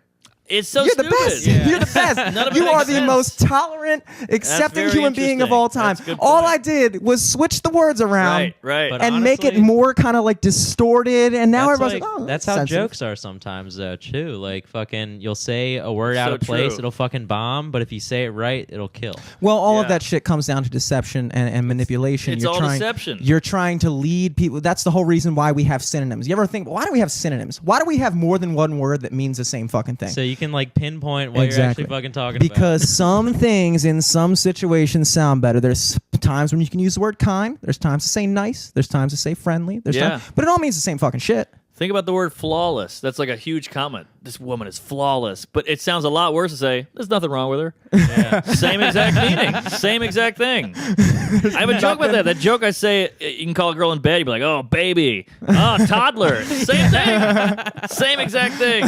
It's so you're stupid. the best. Yeah. You're the best. None of it You makes are the sense. most tolerant, accepting very human being of interesting. all time. That's a good All point. I did was switch the words around Right. But and make it honestly- more kind of like distorted. And now That's everybody's like, like, oh, that's how sensitive. jokes are sometimes, though, too. Like, fucking, you'll say a word out So of place, true. it'll fucking bomb, but if you say it right, it'll kill. Well, all of Yeah. that shit comes down to deception and manipulation. It's you're all trying, deception. You're trying to lead people. That's the whole reason why we have synonyms. You ever think, why do we have synonyms? Why do we have more than one word that means the same fucking thing? So you can, like, pinpoint what you're actually fucking talking about. Because some things in some situations sound better. There's times when you can use the word kind. There's times to say nice. There's times to say friendly. There's Yeah. times, but it all means the same fucking shit. Think about the word flawless. That's like a huge comment. This woman is flawless. But it sounds a lot worse to say, there's nothing wrong with her. Yeah. Same exact meaning. Same exact thing. I have a joke about that. That joke I say, you can call a girl in bed, you'd be like, oh, baby. Oh, toddler. Same thing. Same exact thing.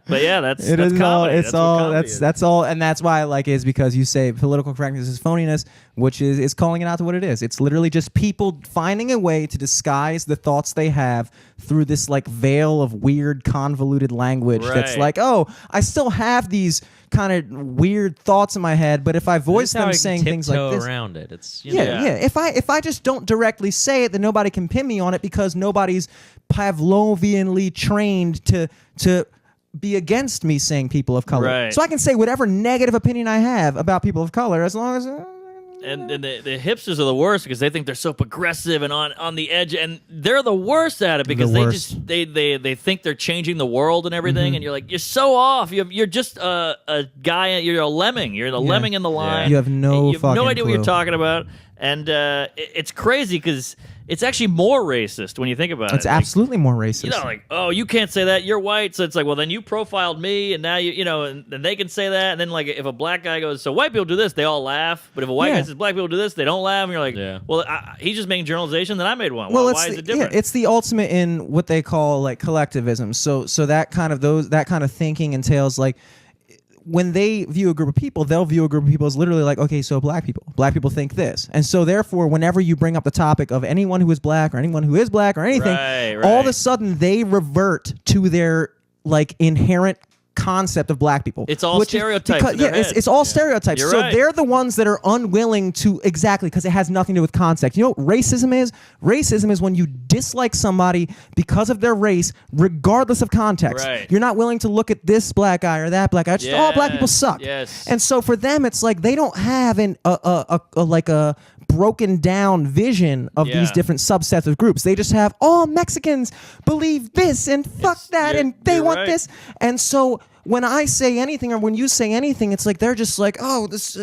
But yeah, that's comedy. It's That's what all. comedy is. That's all. And that's why I like it is because you say political correctness is phoniness, which is calling it out to what it is. It's literally just people finding a way to disguise the thoughts they have through this like veil of weird convoluted language that's Right. like, oh, I still have these kind of weird thoughts in my head, but if I voice That's how them I saying things like tiptoe this, around it. It's yeah. If I just don't directly say it, then nobody can pin me on it because nobody's Pavlovianly trained to be against me saying people of color. Right. So I can say whatever negative opinion I have about people of color as long as. And the hipsters are the worst because they think they're so progressive and on the edge, and they're the worst at it because The they worst. just they think they're changing the world and everything, and you're like, you're so off. You're just a guy. You're a lemming. You're the lemming in the line. You have no You have fucking no idea what you're clue. talking about, and it's crazy because it's actually more racist when you think about It's it. Like, absolutely more racist. you know, like, oh, you can't say that. You're white. So it's like, well, then you profiled me, and now and then they can say that. And then, like, if a black guy goes, so white people do this, they all laugh. But if a white guy says black people do this, they don't laugh. And you're like, Yeah. well, he's just making generalization, then I made one. Well, Why is it different? it's the ultimate in what they call like collectivism. So that kind of thinking entails like when they view a group of people, they'll view a group of people as literally like, okay, so black people think this, and so therefore, whenever you bring up the topic of anyone who is black or anyone who is black or anything, Right. all of a sudden they revert to their like inherent concept of black people. It's all stereotypes in their heads. It's all stereotypes. You're so right. they're the ones that are unwilling to, exactly, because it has nothing to do with context. You know what racism is? Racism is when you dislike somebody because of their race, regardless of context. Right. You're not willing to look at this black guy or that black guy. Just all black people suck. Yes. And so for them, it's like they don't have a broken down vision of these different subsets of groups. They just have all Mexicans believe this and fuck that and they want this. And so when I say anything or when you say anything, it's like they're just like, oh, this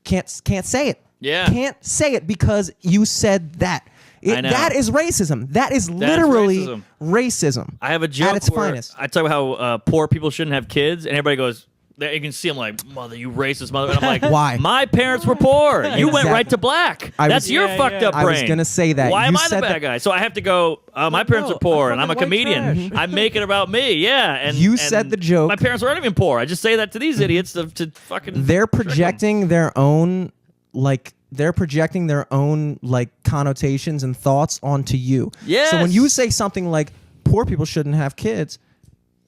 can't say it. Yeah. Can't say it because you said that. I know. That is racism. That is literally racism. I have a joke at its where finest. I talk about how poor people shouldn't have kids, and everybody goes, you can see them like, mother, you racist mother. And I'm like, why? My parents were poor. You went right to black. That's your fucked up brain. I was going to say that. Why you am I the bad guy? So I have to go, my parents are poor, and I'm a comedian. I make it about me, And you said the joke. My parents weren't even poor. I just say that to these idiots to fucking. They're projecting their own, connotations and thoughts onto you. Yes. So when you say something like poor people shouldn't have kids,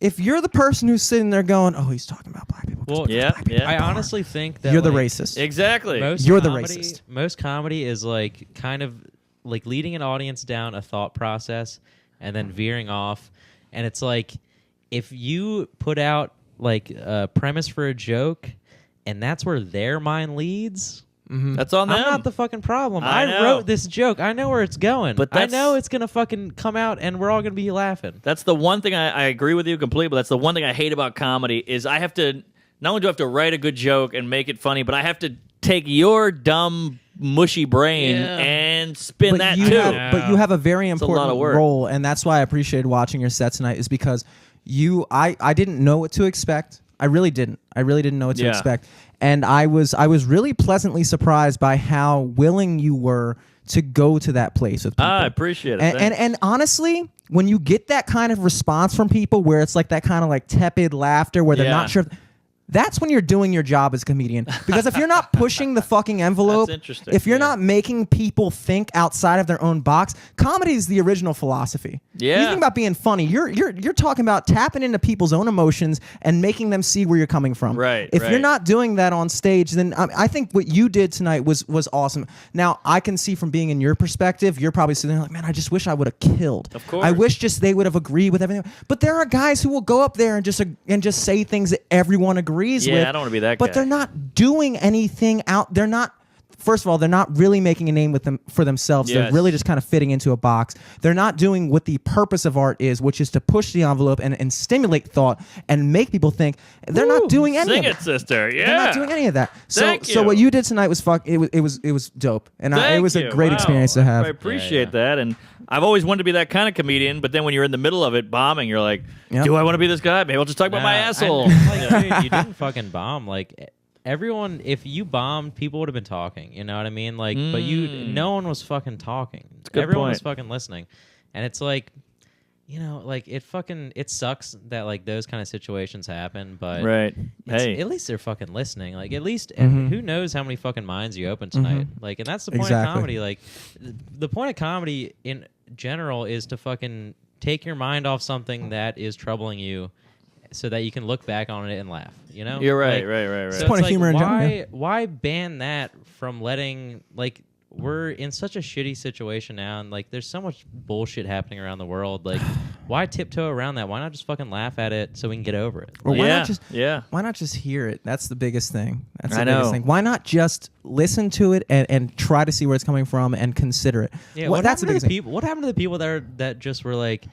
if you're the person who's sitting there going, "Oh, he's talking about black people," Well, black people I are honestly think that you're the like, racist. Exactly. You're the racist. Most comedy is like kind of like leading an audience down a thought process and then veering off. And it's like if you put out like a premise for a joke and that's where their mind leads. That's on them. I'm not the fucking problem. I know. wrote this joke. I know where it's going. But I know it's gonna fucking come out, and we're all gonna be laughing. That's the one thing I agree with you completely. But that's the one thing I hate about comedy is I have to not only do I have to write a good joke and make it funny, but I have to take your dumb mushy brain and spin that too. But you have a very a lot of important work. role, and that's why I appreciated watching your set tonight. Is because I didn't know what to expect. I really didn't know what to expect. And I was really pleasantly surprised by how willing you were to go to that place with people. I appreciate it. And honestly, when you get that kind of response from people where it's like that kind of like tepid laughter where they're not sure, that's when you're doing your job as a comedian. Because if you're not pushing the fucking envelope, That's interesting. if you're not making people think outside of their own box, comedy is the original philosophy. Yeah. You think about being funny, you're talking about tapping into people's own emotions and making them see where you're coming from. Right. If you're not doing that on stage, then I think what you did tonight was awesome. Now, I can see from being in your perspective, you're probably sitting there like, man, I just wish I would have killed. Of course. I wish just they would have agreed with everything. But there are guys who will go up there and just say things that everyone agrees with. I don't want to be that guy. But they're not doing anything out. They're not. First of all, they're not really making a name for themselves. Yes. They're really just kind of fitting into a box. They're not doing what the purpose of art is, which is to push the envelope and stimulate thought and make people think. They're not doing any Sing of it, that. Sister. Yeah. They're not doing any of that. So Thank you. what you did tonight was It was dope, and it was a great experience to have. I appreciate that, and I've always wanted to be that kind of comedian. But then when you're in the middle of it, bombing, you're like, do I want to be this guy? Maybe I'll just talk about my asshole. Dude, you didn't fucking bomb. Like everyone, if you bombed, people would have been talking. You know what I mean? Like, but no one was fucking talking. Everyone was fucking listening, and it's like, you know, like it sucks that like those kind of situations happen. But Right. Hey. at least they're fucking listening. Like at least, and who knows how many fucking minds you open tonight? Like, and that's the point of comedy. Like, the point of comedy in general is to fucking take your mind off something that is troubling you, so that you can look back on it and laugh. You know, You're right. Like, Right. So point it's of humor in general, why, why ban that from letting, like, we're in such a shitty situation now, and like there's so much bullshit happening around the world. Like, why tiptoe around that? Why not just fucking laugh at it so we can get over it? Or Like, why not just hear it? That's the biggest thing. That's the I biggest know. thing. Why not just listen to it and try to see where it's coming from and consider it? Yeah, Well, that's the biggest thing. people? What happened to the people that just were like,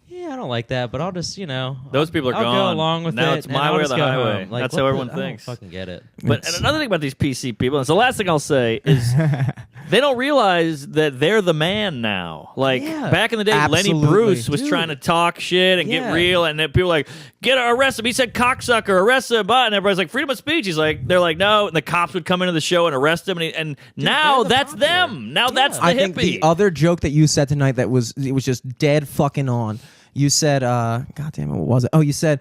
yeah, I don't like that, but I'll just, you know, Those people are I'll gone. go along with Now it. it's and my I'll way or just the go highway. home. Like, That's what how the- everyone I don't thinks. fucking get it. But and another thing about these PC people, and it's the last thing I'll say, is they don't realize that they're the man now. Like, Yeah. back in the day, Lenny Absolutely. Bruce was Dude. trying to talk shit and get Yeah. real, and then people were like, arrest him. He said cocksucker, arrest him. And everybody's like, freedom of speech. They're like, no. And the cops would come into the show and arrest him. And now they're the that's popular. them. Now that's the I hippie. think the other joke that you said tonight it was just dead fucking on. You said, God damn it, what was it? Oh, you said,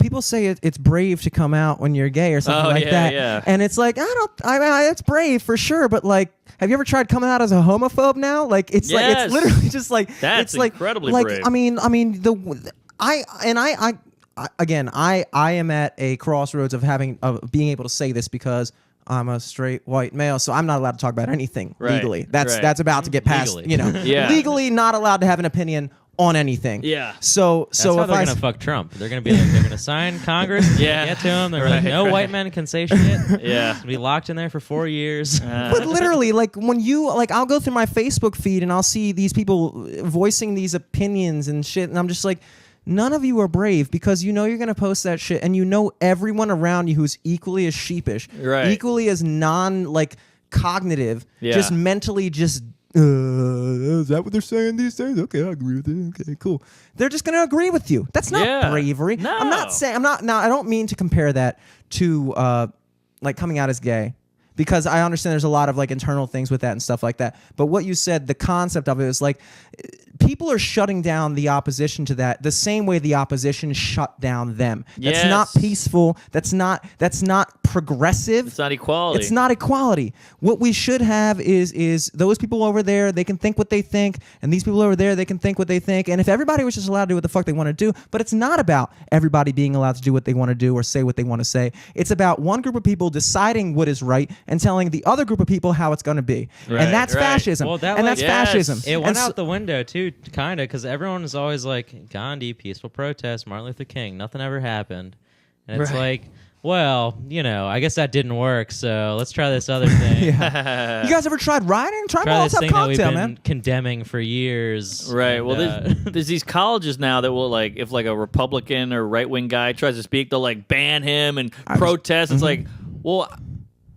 people say it's brave to come out when you're gay or something like that. Yeah. And it's like, it's brave for sure, but like, have you ever tried coming out as a homophobe now? Like, it's like, Yes. it's literally just like, That's it's like, incredibly like, brave. I mean, I am at a crossroads of being able to say this because I'm a straight white male, so I'm not allowed to talk about anything legally. That's about to get passed. Legally. Legally not allowed to have an opinion on anything. Yeah. So That's how if they're gonna fuck Trump. They're gonna be like, they're gonna sign Congress. Get to him. They're like, no white men can say shit. Yeah. Gonna be locked in there for 4 years. But literally, like when you I'll go through my Facebook feed and I'll see these people voicing these opinions and shit, and I'm just like, none of you are brave because you know you're gonna post that shit, and you know everyone around you who's equally as sheepish, equally as cognitive, just mentally just. Is that what they're saying these days? Okay, I agree with it. Okay, cool. They're just gonna agree with you. That's not bravery. No. I'm not saying. I'm not. Now, I don't mean to compare that to coming out as gay, because I understand there's a lot of internal things with that and stuff like that. But what you said, the concept of it is people are shutting down the opposition to that the same way the opposition shut down them. That's not peaceful. That's not progressive. It's not equality. It's not equality. What we should have is those people over there, they can think what they think, and these people over there, they can think what they think. And if everybody was just allowed to do what the fuck they want to do, but it's not about everybody being allowed to do what they want to do or say what they want to say. It's about one group of people deciding what is right and telling the other group of people how it's going to be. And that's fascism. Well, that's fascism. It went out the window too, kind of, because everyone is always like, Gandhi, peaceful protest, Martin Luther King, nothing ever happened. And it's like, well, I guess that didn't work, so let's try this other thing. You guys ever tried rioting? Try this Molotov thing cocktail, that we've man. been condemning for years. Right. And, Well, there's these colleges now that will if a Republican or right wing guy tries to speak, they'll ban him and protest. It's like, well,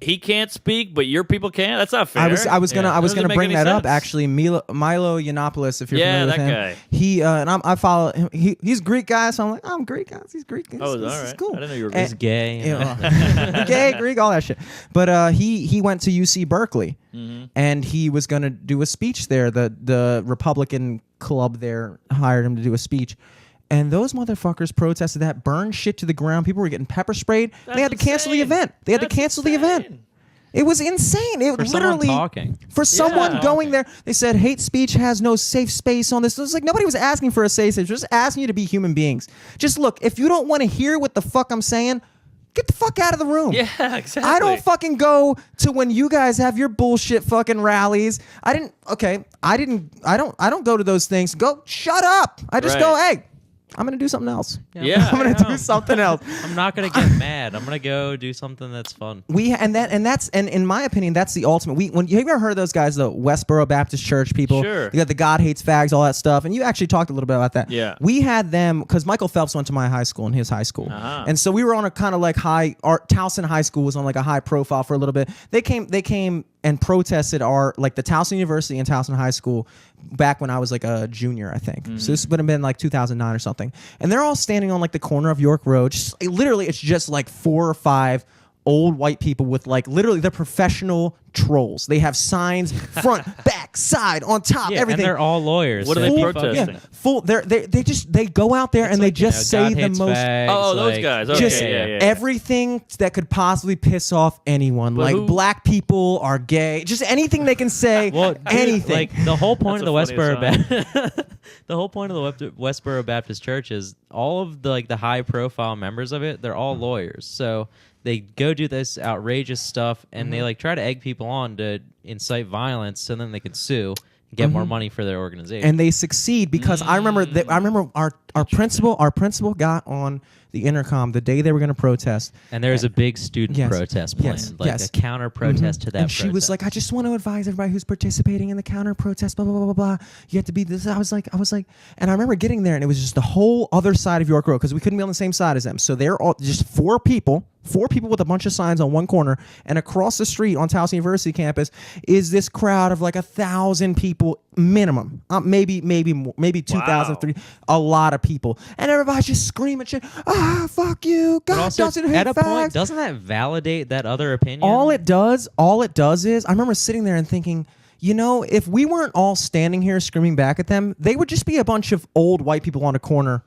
he can't speak, but your people can. That's not fair. I was gonna bring that up sense. actually. Milo Yiannopoulos, if you're familiar with him. That guy. He and I follow him. He's a Greek guy, so I'm like, I'm Greek guys. He's Greek. Oh, all this right. is cool. I didn't know you were He's gay. Gay, Greek, all that shit. But he went to UC Berkeley, and he was gonna do a speech there. The Republican club there hired him to do a speech. And those motherfuckers protested that, burned shit to the ground. People were getting pepper sprayed. They had to cancel the event. The event. It was insane. It For literally someone talking. For someone going there, they said hate speech has no safe space on this. It was like nobody was asking for a safe space. Just asking you to be human beings. Just look, if you don't want to hear what the fuck I'm saying, get the fuck out of the room. Yeah, exactly. I don't fucking go to when you guys have your bullshit fucking rallies. I don't go to those things. Go shut up. I just go, hey, I'm going to do something else. Yeah. I'm going to do something else. I'm not going to get mad. I'm going to go do something that's fun. And in my opinion, that's the ultimate. When you ever heard of those guys, the Westboro Baptist Church people? Sure. You got the God hates fags, all that stuff. And you actually talked a little bit about that. Yeah. We had them because Michael Phelps went to my high school and his high school. And so we were on a kind of Towson High School was on a high profile for a little bit. They came and protested the Towson University and Towson High School back when I was a junior, I think. So this would have been 2009 or something. And they're all standing on the corner of York Road. Literally, it's just 4 or 5 old white people with literally they're professional trolls. They have signs front, back, side, on top, everything. And they're all lawyers. What are they protesting? They go out there and they just say the most. Oh, those guys. Okay, Just yeah. everything that could possibly piss off anyone. But black people are gay. Just anything they can say. Anything. The whole point of the That's the Westboro Baptist Church is all of the high profile members of it. They're all lawyers. So they go do this outrageous stuff and they try to egg people on to incite violence, so then they can sue and get more money for their organization. And they succeed because I remember our principal got on the intercom the day they were going to protest. And there was a big student protest planned, a counter protest to that. And she was like, I just want to advise everybody who's participating in the counter protest, blah, blah, blah, blah, blah. You have to be this. I was like, and I remember getting there and it was just the whole other side of York Road because we couldn't be on the same side as them. So they're all just 4 people with a bunch of signs on one corner, and across the street on Towson University campus is this crowd of 1,000 people minimum, maybe 2,000, 3, a lot of people, and everybody's just screaming shit. Fuck you, God also, doesn't hate at a fags. point, doesn't that validate that other opinion? All it does is, I remember sitting there and thinking, if we weren't all standing here screaming back at them, they would just be a bunch of old white people on a corner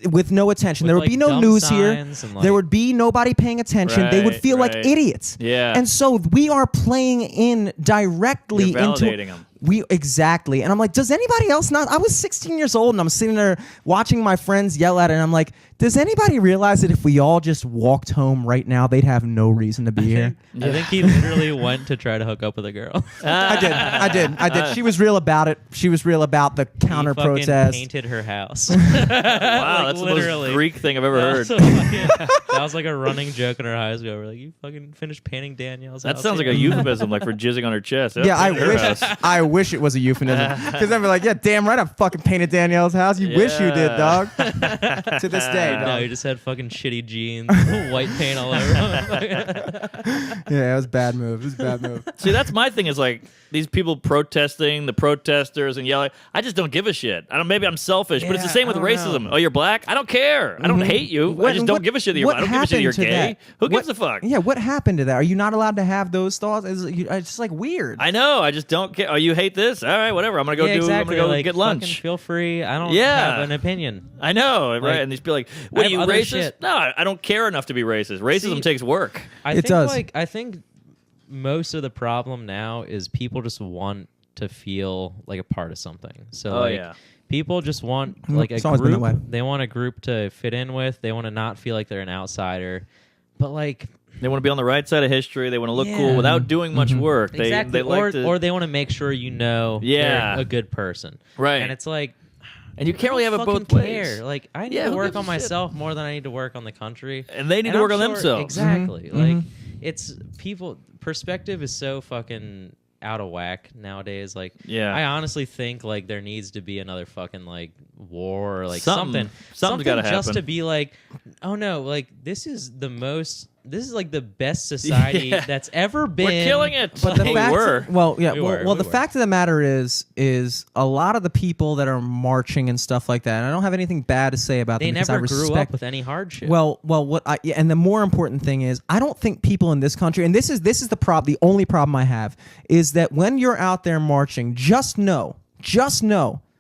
with no attention. There would be no news here. There would be nobody paying attention. They would feel like idiots. Yeah. And so we are playing in directly You're validating them. Exactly. And I'm like, does anybody else not? I was 16 years old and I'm sitting there watching my friends yell at it and I'm like, Does anybody realize that if we all just walked home right now, they'd have no reason to be here? I think he literally went to try to hook up with a girl. I did. She was real about it. She was real about the counter He fucking protest. painted her house. Wow, Like, that's the literally. most Greek thing I've ever heard. That was like a running joke in our high school. We're like, you fucking finished painting Danielle's That house. sounds like a here?" euphemism, like for jizzing on her chest. Yeah, Her I wish it was a euphemism. Because I'd be like, yeah, damn right, I fucking painted Danielle's house. You wish you did, dog. To this day, No, dog. you just had fucking shitty jeans, white paint all over them. Yeah, it was a bad move. It was a bad move. See, that's my thing. Is like these people protesting, the protesters, and yelling. I just don't give a shit. I don't. Maybe I'm selfish, but it's the Yeah, same with I don't racism. know. Oh, you're black? I don't care. I don't hate you. I just don't give a shit that you're black. I don't give a shit that you're gay. Who gives a fuck? Yeah, what happened to that? Are you not allowed to have those thoughts? It's just like weird. I know. I just don't care. Oh, you hate this? All right, whatever. I'm gonna go Yeah, exactly. I'm gonna go Like, get fucking lunch. Feel free. I don't Yeah. have an opinion. I know, right? Like, And these people like, what I are you have other racist? shit. No, I don't care enough to be racist. Racism See, takes work. It does. I think most of the problem now is people just want to feel like a part of something. So Oh, like yeah. people just want like It's a always been that group. way. They want a group to fit in with. They want to not feel like they're an outsider. But like They want to be on the right side of history. They want to look Yeah. cool without doing much work. exactly, They like to, or they want to make sure you know Yeah. they're a good person. Right. And it's like and you can't really have it fucking both ways. care. Like I need Yeah, to who work gives a on shit? myself more than I need to work on the country. And they need And to work I'm on sure- themselves. Exactly. Like it's people perspective is so fucking out of whack nowadays. Like Yeah. I honestly think like there needs to be another fucking like war or like Something's something gotta just happen. to be like, oh no, like this is like the best society Yeah. that's ever been. We're killing it. But the We fact, were. well, yeah, We well, were, well, we the were. fact of the matter is a lot of the people that are marching and stuff like that. And I don't have anything bad to say about They them because I never grew up respect. with any hardship. Well, what I yeah, and the more important thing is, I don't think people in this country, and this is the only problem I have is that when you're out there marching, just know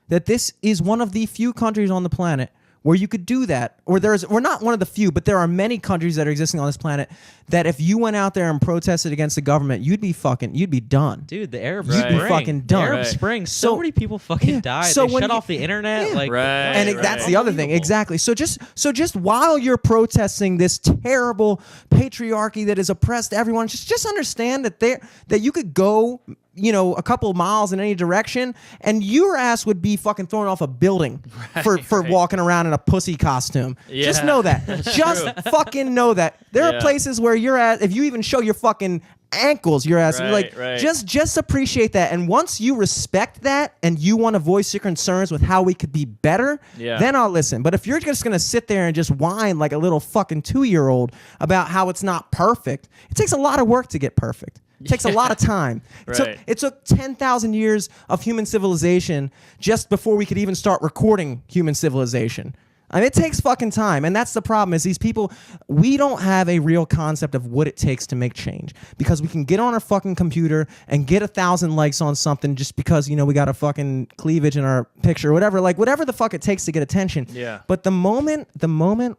that this is one of the few countries on the planet where you could do that. Or we're not one of the few, but there are many countries that are existing on this planet that if you went out there and protested against the government, you'd be done. Dude, the Arab Right. Spring. You'd be fucking done. The Arab Right. Spring. So So- many people fucking yeah, died. so They when shut you- off the internet. Yeah. Like, Right. And that's the other thing, Unbelievable. exactly. So just while you're protesting this terrible patriarchy that has oppressed everyone, just understand that you could go, a couple of miles in any direction, and your ass would be fucking thrown off a building for walking around in a pussy costume. Yeah. Just know that. Just fucking know that. There Yeah. are places where you're at. If you even show your fucking ankles, your ass, Right. just appreciate that. And once you respect that and you want to voice your concerns with how we could be better, Yeah. then I'll listen. But if you're just going to sit there and just whine like a little fucking 2-year-old about how it's not perfect, it takes a lot of work to get perfect. It takes a lot of time. Right. It took 10,000 years of human civilization just before we could even start recording human civilization. I mean, it takes fucking time. And that's the problem is these people, we don't have a real concept of what it takes to make change because we can get on our fucking computer and get 1,000 likes on something just because, we got a fucking cleavage in our picture or whatever, like whatever the fuck it takes to get attention. Yeah. But the moment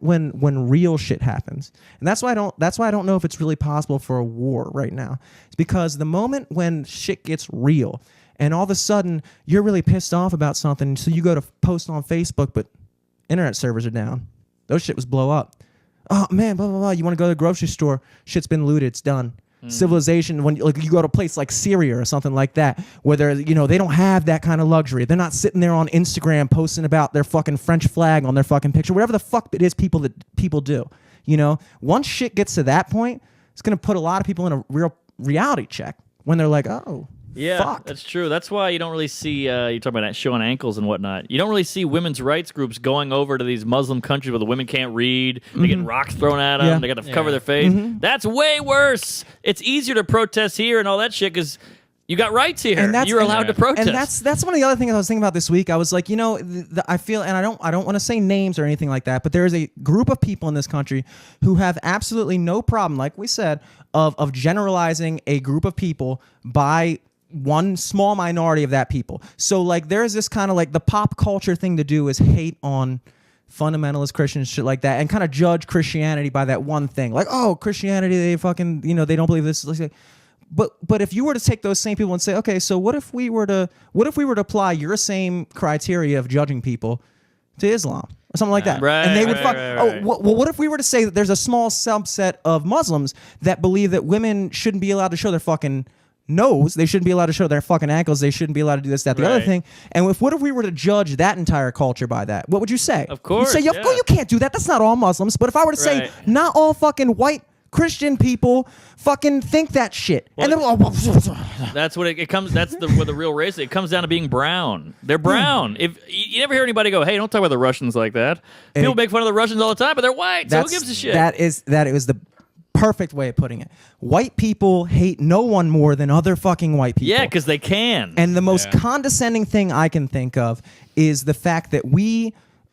when real shit happens, and that's why I don't know if it's really possible for a war right now. It's because the moment when shit gets real and all of a sudden you're really pissed off about something, so you go to post on Facebook, but internet servers are down. Those shit was blow up. Oh man, blah blah blah. You want to go to the grocery store? Shit's been looted. It's done. Civilization. When you go to a place like Syria or something like that, where they don't have that kind of luxury. They're not sitting there on Instagram posting about their fucking French flag on their fucking picture. Whatever the fuck it is, people do. Once shit gets to that point, it's gonna put a lot of people in a real reality check when they're like, oh. Yeah, Fuck. that's true. That's why you don't really see, you're talking about showing ankles and whatnot. You don't really see women's rights groups going over to these Muslim countries where the women can't read. They get rocks thrown at them. Yeah. They got to cover their face. That's way worse. It's easier to protest here and all that shit because you got rights here. You're allowed to protest. And that's one of the other things I was thinking about this week. I was like, I feel, and I don't want to say names or anything like that, but there is a group of people in this country who have absolutely no problem, like we said, of generalizing a group of people by one small minority of that people. So like there's this kind of like the pop culture thing to do is hate on fundamentalist Christians, shit like that, and kind of judge Christianity by that one thing. Like, oh, Christianity, they fucking, they don't believe this. But if you were to take those same people and say, okay, so what if we were to apply your same criteria of judging people to Islam? or something like that. Right, And they would right, fuck. right, Oh, right. well, what if we were to say that there's a small subset of Muslims that believe that women shouldn't be allowed to show their fucking nose, they shouldn't be allowed to show their fucking ankles, they shouldn't be allowed to do this, that, the other Right. thing. And what if we were to judge that entire culture by that? What would you say? Of course, You'd say, yeah. you can't do that. That's not all Muslims. But if I were to say, Right. not all fucking white Christian people fucking think that shit. And then, That's what it comes. That's where the real race. It comes down to being brown. They're brown. If you never hear anybody go, "Hey, don't talk about the Russians like that." People make fun of the Russians all the time, but they're white. So who gives a shit? That is the perfect way of putting it. White people hate no one more than other fucking white people. Yeah, because they can. And the most condescending thing I can think of is the fact that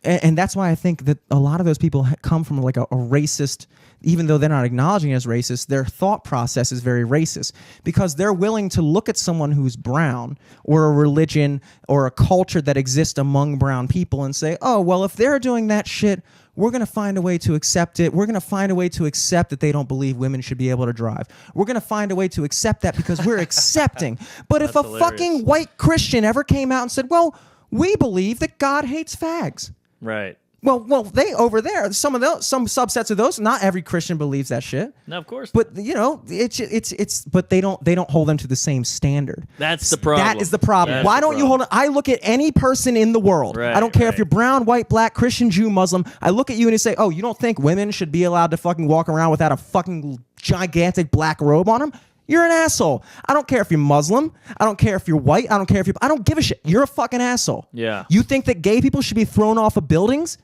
and that's why I think that a lot of those people come from like a racist, even though they're not acknowledging it as racist, their thought process is very racist because they're willing to look at someone who's brown or a religion or a culture that exists among brown people and say, oh, well, if they're doing that shit, we're going to find a way to accept it. We're going to find a way to accept that they don't believe women should be able to drive. We're going to find a way to accept that because we're accepting. But if a fucking white Christian ever came out and said, well, we believe that God hates fags. Right. Well, they over there, some subsets of those. Not every Christian believes that shit. No, of course. But it's but they don't hold them to the same standard. That's the problem. That is the problem. That's Why the don't you problem. hold? I look at any person in the world. Right, I don't care if right. you're brown, white, black, Christian, Jew, Muslim. I look at you and I say, oh, you don't think women should be allowed to fucking walk around without a fucking gigantic black robe on them? You're an asshole. I don't care if you're Muslim. I don't care if you're white. I don't care if I don't give a shit. You're a fucking asshole. Yeah. You think that gay people should be thrown off of buildings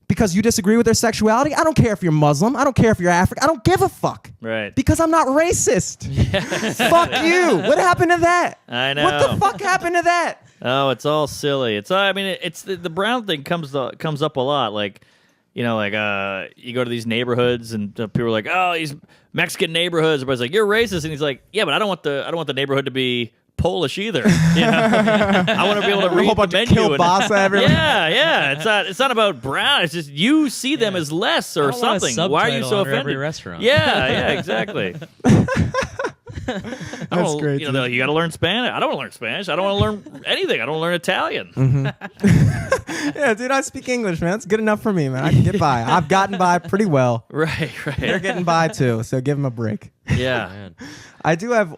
because you disagree with their sexuality? I don't care if you're Muslim. I don't care if you're African. I don't give a fuck. Right. Because I'm not racist. Fuck you. What happened to that? I know. What the fuck happened to that? Oh, it's all silly. It's the brown thing comes up a lot. Like, you know, like you go to these neighborhoods and people are like, oh, these Mexican neighborhoods. Everybody's like, you're racist, and he's like, yeah, but I don't want the neighborhood to be Polish either. You know? I want to be able to read whole the bunch of menu. kielbasa everywhere. Yeah. It's not about brown. It's just you see them as less or I don't want a something. Why are you subtitle so under offended? every restaurant. Yeah, exactly. That's great. You know, they're like, you got to learn Spanish. I don't want to learn Spanish. I don't want to learn anything. I don't want to learn Italian. Yeah, dude, I speak English, man. That's good enough for me, man. I can get by. I've gotten by pretty well. Right. They're getting by too, so give them a break. Yeah. Man. I do have.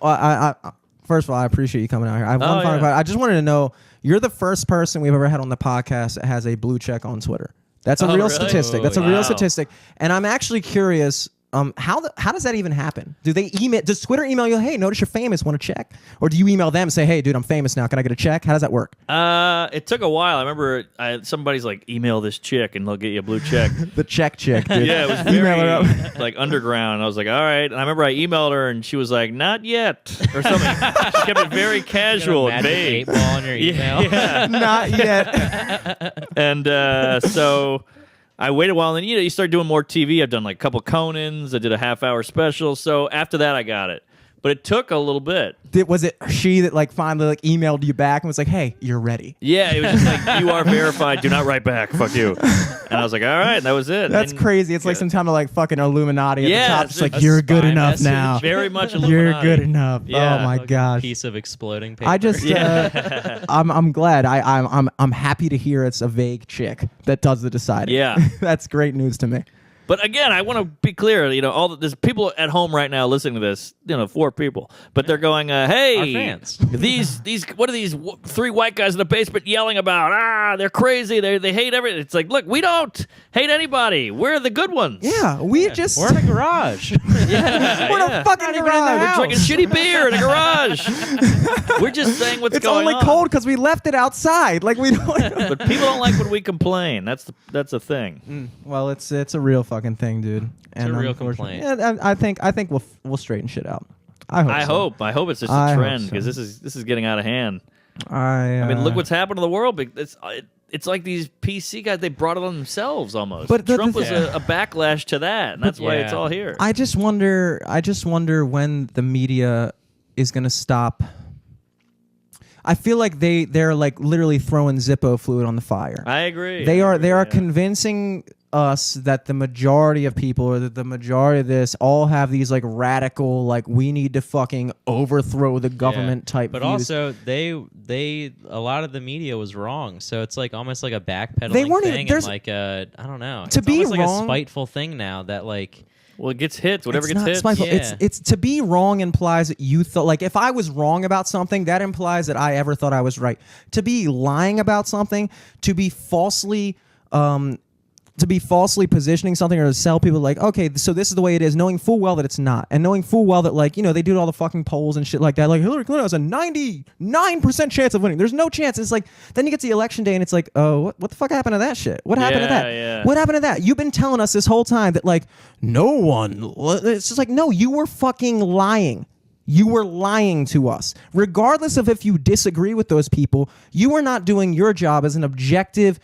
First of all, I appreciate you coming out here. I have one final question. I just wanted to know, you're the first person we've ever had on the podcast that has a blue check on Twitter. That's a real really? statistic. That's a Wow. real statistic. And I'm actually curious. How does that even happen? Does Twitter email you, hey, notice you're famous, want to check? Or do you email them and say, hey, dude, I'm famous now, can I get a check? How does that work? It took a while. I remember somebody's like, email this chick and they'll get you a blue check. The check chick, dude. Yeah, it was Email her very up. like underground. I was like, all right. And I remember I emailed her and she was like, not yet, or something. She kept it very casual and Magic vague. 8-ball in your email. Yeah. Not yet. And so I waited a while, and then you start doing more TV. I've done like a couple Conans. I did a half-hour special. So after that, I got it. But it took a little bit. Was it she that like finally like emailed you back and was like, hey, you're ready? Yeah, it was just like, you are verified. Do not write back. Fuck you. And I was like, all right, and that was it. That's And crazy. It's like some kind of like fucking Illuminati at Yeah, the top. it's Just like, a you're good spy enough message. now. very much You're Illuminati. good enough. Yeah. Oh my Fucking gosh. piece of exploding paper. I just, Yeah. I'm glad. I'm happy to hear it's a vague chick that does the deciding. Yeah. That's great news to me. But again, I want to be clear. There's people at home right now listening to this. 4 people, but they're going, "Hey, Our fans. these what are these 3 white guys in the basement yelling about? They're crazy. They hate everything." It's like, look, we don't hate anybody. We're the good ones. Yeah, we just We're in a garage. we're in a fucking Not even in the garage. house. Drinking shitty beer in a garage. We're just saying what's It's going only on. cold because we left it outside. Like we don't. But people don't like when we complain. That's a thing. Well, it's a real fucking thing, dude. a real unfortunately- complaint. Yeah, I think we'll straighten shit out. I hope. I hope it's just I a hope trend so. because this is getting out of hand. I I mean, look what's happened to the world. It's like these PC guys, they brought it on themselves almost. But Trump the was a backlash to that, and that's why it's Yeah. all here. I just wonder when the media is going to stop. I feel like they're like literally throwing Zippo fluid on the fire. I agree. They are Yeah. convincing us that the majority of people, or that the majority of this, all have these like radical, like we need to fucking overthrow the government type. But views. also, they a lot of the media was wrong, so it's like almost like a backpedaling They weren't thing, even- there's- and like I don't know, To it's be almost like a wrong- spiteful thing now that like. Well, it gets hits. Whatever It's gets not hits. spiteful. Yeah. It's to be wrong implies that you thought, like, if I was wrong about something, that implies that I ever thought I was right. To be lying about something, to be falsely positioning something, or to sell people like, okay, so this is the way it is, knowing full well that it's not, and knowing full well that, like, you know, they do all the fucking polls and shit like that, like Hillary Clinton has a 99% chance of winning. There's no chance. It's like, then you get to the election day and it's like, oh, what the fuck happened to that shit? What happened to that? Yeah. What happened to that? You've been telling us this whole time that, like, no one. It's just like, no, you were fucking lying. You were lying to us. Regardless of if you disagree with those people, you are not doing your job as an objective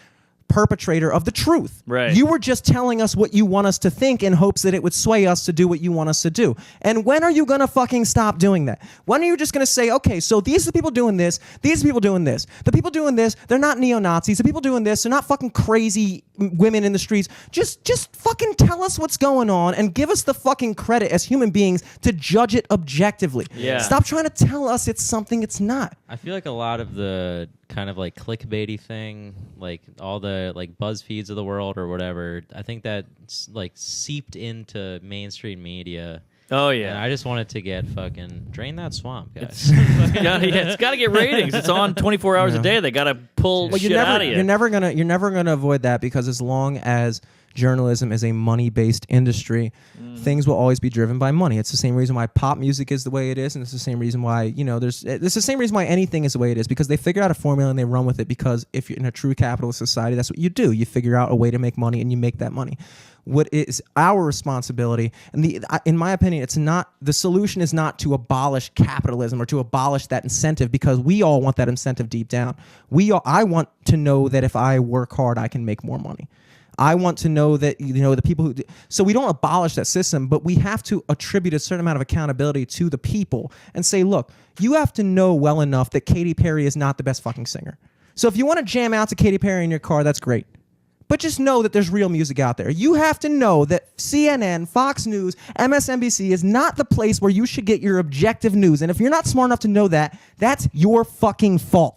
perpetrator of the truth. Right. You were just telling us what you want us to think in hopes that it would sway us to do what you want us to do. And when are you going to fucking stop doing that? When are you just going to say, okay, so these are the people doing this, these are the people doing this. The people doing this, they're not neo-Nazis. The people doing this, they're not fucking crazy women in the streets. Just fucking tell us what's going on and give us the fucking credit as human beings to judge it objectively. Yeah. Stop trying to tell us it's something it's not. I feel like a lot of the kind of like clickbaity thing, like all the like BuzzFeeds of the world or whatever, I think that's like seeped into mainstream media. Oh And yeah. I just wanted to get fucking drain that swamp, guys. It's got to get ratings. It's on 24 hours a day. They got to pull Well, shit out of you. You're never gonna avoid that, because as long as journalism is a money-based industry, things will always be driven by money. It's the same reason why pop music is the way it is, and it's the same reason why, you know, it's the same reason why anything is the way it is, because they figure out a formula and they run with it, because if you're in a true capitalist society, that's what you do. You figure out a way to make money and you make that money. What is our responsibility, and in my opinion, it's not, the solution is not to abolish capitalism or to abolish that incentive, because we all want that incentive deep down. I want to know that if I work hard, I can make more money. I want to know that, you know, the people who so we don't abolish that system, but we have to attribute a certain amount of accountability to the people and say, look, you have to know well enough that Katy Perry is not the best fucking singer. So if you want to jam out to Katy Perry in your car, that's great. But just know that there's real music out there. You have to know that CNN, Fox News, MSNBC is not the place where you should get your objective news. And if you're not smart enough to know that, that's your fucking fault.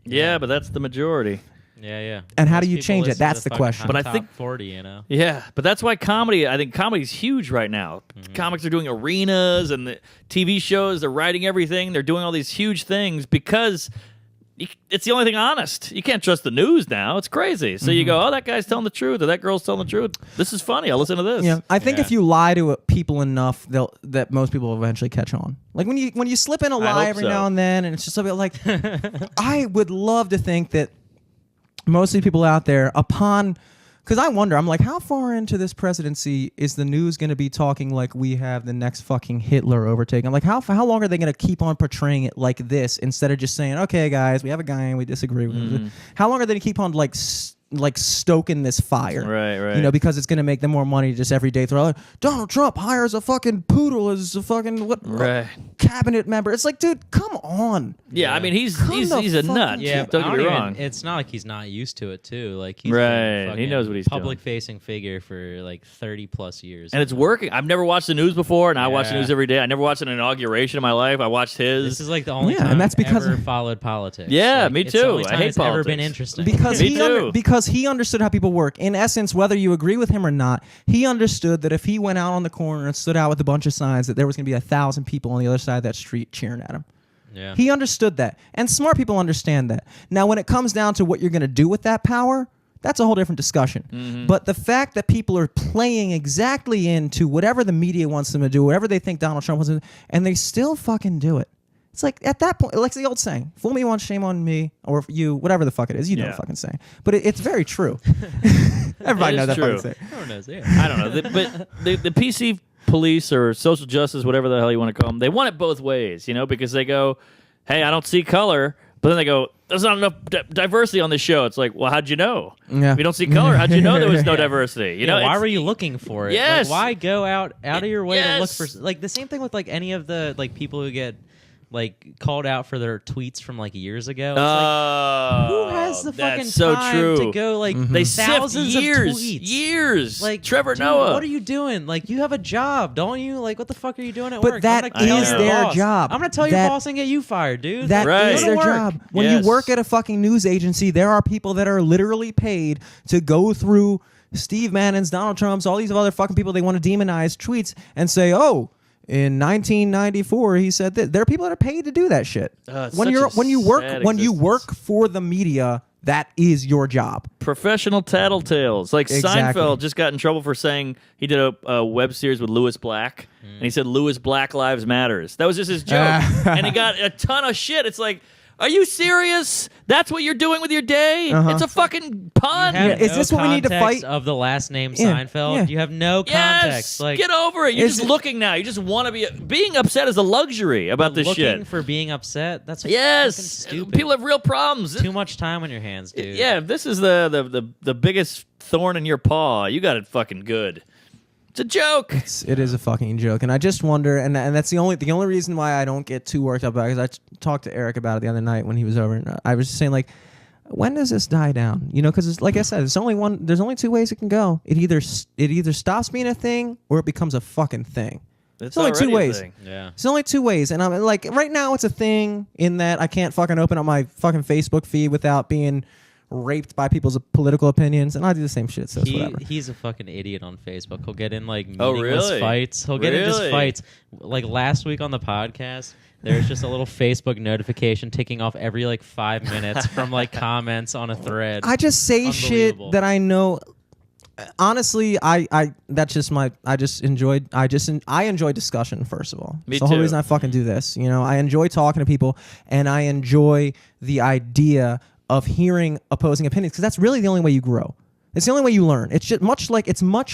Yeah, but that's the majority. Yeah. And how do Most you people change it? listen to That's the fucking question. But I top think- 40, you know. Yeah, but that's why I think comedy's huge right now. Comics are doing arenas and the TV shows. They're writing everything. They're doing all these huge things because it's the only thing honest. You can't trust the news now. It's crazy. So you go, oh, that guy's telling the truth, or that girl's telling the truth. This is funny. I'll listen to this. Yeah, I think Yeah. if you lie to people enough, that most people will eventually catch on. Like when you slip in a lie hope every so. now and then, and it's just a bit like, I would love to think that most of the people out there, because I wonder, I'm like, how far into this presidency is the news going to be talking like we have the next fucking Hitler overtaking? I'm like, how long are they going to keep on portraying it like this instead of just saying, okay, guys, we have a guy and we disagree with him? How long are they going to keep on like stoking this fire? Right. You know, because it's going to make them more money just every day. Throw, Donald Trump hires a fucking poodle as a fucking Right. cabinet member. It's like, dude, come on. Yeah, I mean, he's Come a the fuck- nut. Yeah, Don't get me wrong. It's not like he's not used to it too. Like he's Right, been a he fucking knows what he's doing. public-facing figure for like 30+ years, And it's working. I've never watched the news before, and I watch the Yeah. news every day. I never watched an inauguration in my life. I watched his. This is like the only Yeah, time and that's because I've ever of- followed politics. Yeah, Like, me it's the too. only I time hate it's ever been politics. interesting. Because Me too. because he understood how people work. In essence, whether you agree with him or not, he understood that if he went out on the corner and stood out with a bunch of signs, that there was going to be 1,000 people on the other side of that street cheering at him. Yeah. He understood that. And smart people understand that. Now, when it comes down to what you're going to do with that power, that's a whole different discussion. But the fact that people are playing exactly into whatever the media wants them to do, whatever they think Donald Trump wants to do, and they still fucking do it. It's like, at that point, like the old saying, fool me once, shame on me, or you, whatever the fuck it is. You know the fucking saying. But it's very true. Everybody It knows is that true. fucking saying. Who knows? Yeah. I don't know. But the PC police or social justice, whatever the hell you want to call them, they want it both ways, you know, because they go, hey, I don't see color. But then they go, there's not enough diversity on this show. It's like, well, how'd you know? Yeah. If you don't see color, how'd you know there was no diversity? You know, why it's- were you looking for it? Yes. Like, why go out of your way to look Yes. for like the same thing with like any of the like people who get like called out for their tweets from like years ago. It's Oh, who has the fucking that's so time true. to go like They sift thousands years, of tweets? years. Like Trevor dude, Noah. what are you doing? Like you have a job, don't you? Like what the fuck are you doing at But work? that I'm gonna tell is your their boss. job. I'm gonna tell your That- boss and get you fired, dude. That Right. is Go to their work. job. When Yes. you work at a fucking news agency, there are people that are literally paid to go through Steve Bannon's, Donald Trump's, all these other fucking people they want to demonize tweets and say, oh, in 1994 he said that. There are people that are paid to do that shit. It's when such you're a when you work sad when you existence. work for the media, that is your job. Professional tattletales. Like Exactly. Seinfeld just got in trouble for saying he did a web series with Louis Black, and he said Louis Black Lives Matters. That was just his joke, and he got a ton of shit. It's like, are you serious? That's what you're doing with your day? It's a fucking pun. You have Is no this what we need to context fight? of the last name Yeah, Seinfeld? yeah. You have no Yes, context. Like get over it. You're Is just it- looking now. You just want to be being upset is a luxury about this looking shit. for being upset. That's Yes, fucking stupid. people have real problems. Too much time on your hands, dude. Yeah, if this is the biggest thorn in your paw, you got it fucking good. It's a joke. It is a fucking joke, and I just wonder, and that's the only reason why I don't get too worked up about it. Because talked to Eric about it the other night when he was over, and I was just saying like, when does this die down? You know, because like I said, there's only two ways it can go. It either stops being a thing or it becomes a fucking thing. It's only two already a ways. thing. Yeah. There's only two ways, and I'm like, right now it's a thing in that I can't fucking open up my fucking Facebook feed without being raped by people's political opinions, and I do the same shit. So it's whatever. He's a fucking idiot on Facebook. He'll get in like Oh, meaningless really? fights. He'll get in just Really? fights. Like last week on the podcast, there's just a little Facebook notification ticking off every like 5 minutes from like comments on a thread. I just say shit Unbelievable. that I know. Honestly, I that's just my I enjoy discussion first of all. Me It's the whole too. reason I fucking do this. You know, I enjoy talking to people, and I enjoy the idea of hearing opposing opinions because that's really the only way you grow. It's the only way you learn. It's just much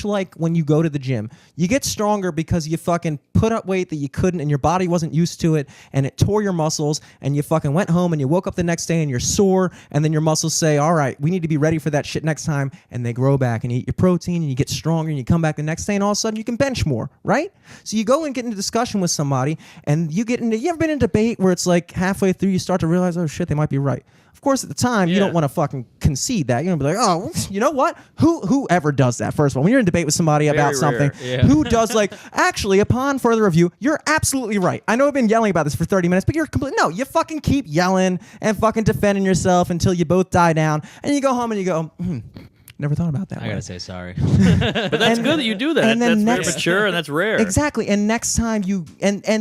like when you go to the gym. You get stronger because you fucking put up weight that you couldn't and your body wasn't used to it and it tore your muscles and you fucking went home and you woke up the next day and you're sore and then your muscles say, all right, we need to be ready for that shit next time, and they grow back and you eat your protein and you get stronger and you come back the next day and all of a sudden you can bench more, right? So you go and get into discussion with somebody and you ever been in a debate where it's like halfway through you start to realize, oh shit, they might be right. Of course, at the time, you Yeah. don't want to fucking concede that. You're going to be like, oh, you know what? Whoever does that, first of all, when you're in debate with somebody about rare. something, Yeah. who does like, actually, upon further review, you're absolutely right. I know I've been yelling about this for 30 minutes, but no, you fucking keep yelling and fucking defending yourself until you both die down. And you go home and you go, never thought about that I way. gotta say sorry. But that's good that you do that. and then That's next- very mature and that's rare. Exactly. And next time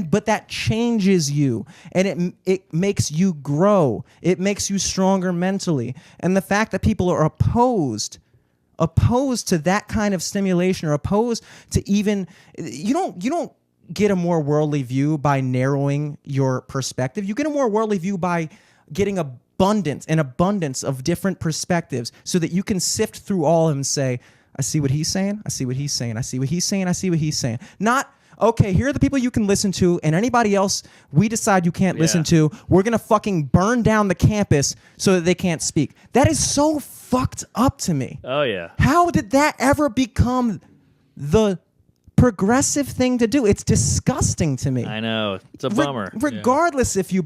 but that changes you and it makes you grow. It makes you stronger mentally. And the fact that people are opposed to that kind of stimulation or opposed to even you don't get a more worldly view by narrowing your perspective. You get a more worldly view by getting an abundance of different perspectives so that you can sift through all of them and say, I see what he's saying, I see what he's saying, I see what he's saying, I see what he's saying. Not, okay, here are the people you can listen to, and anybody else we decide you can't listen to, we're going to fucking burn down the campus so that they can't speak. That is so fucked up to me. Oh yeah. How did that ever become the progressive thing to do? It's disgusting to me. I know. It's a bummer. Regardless if you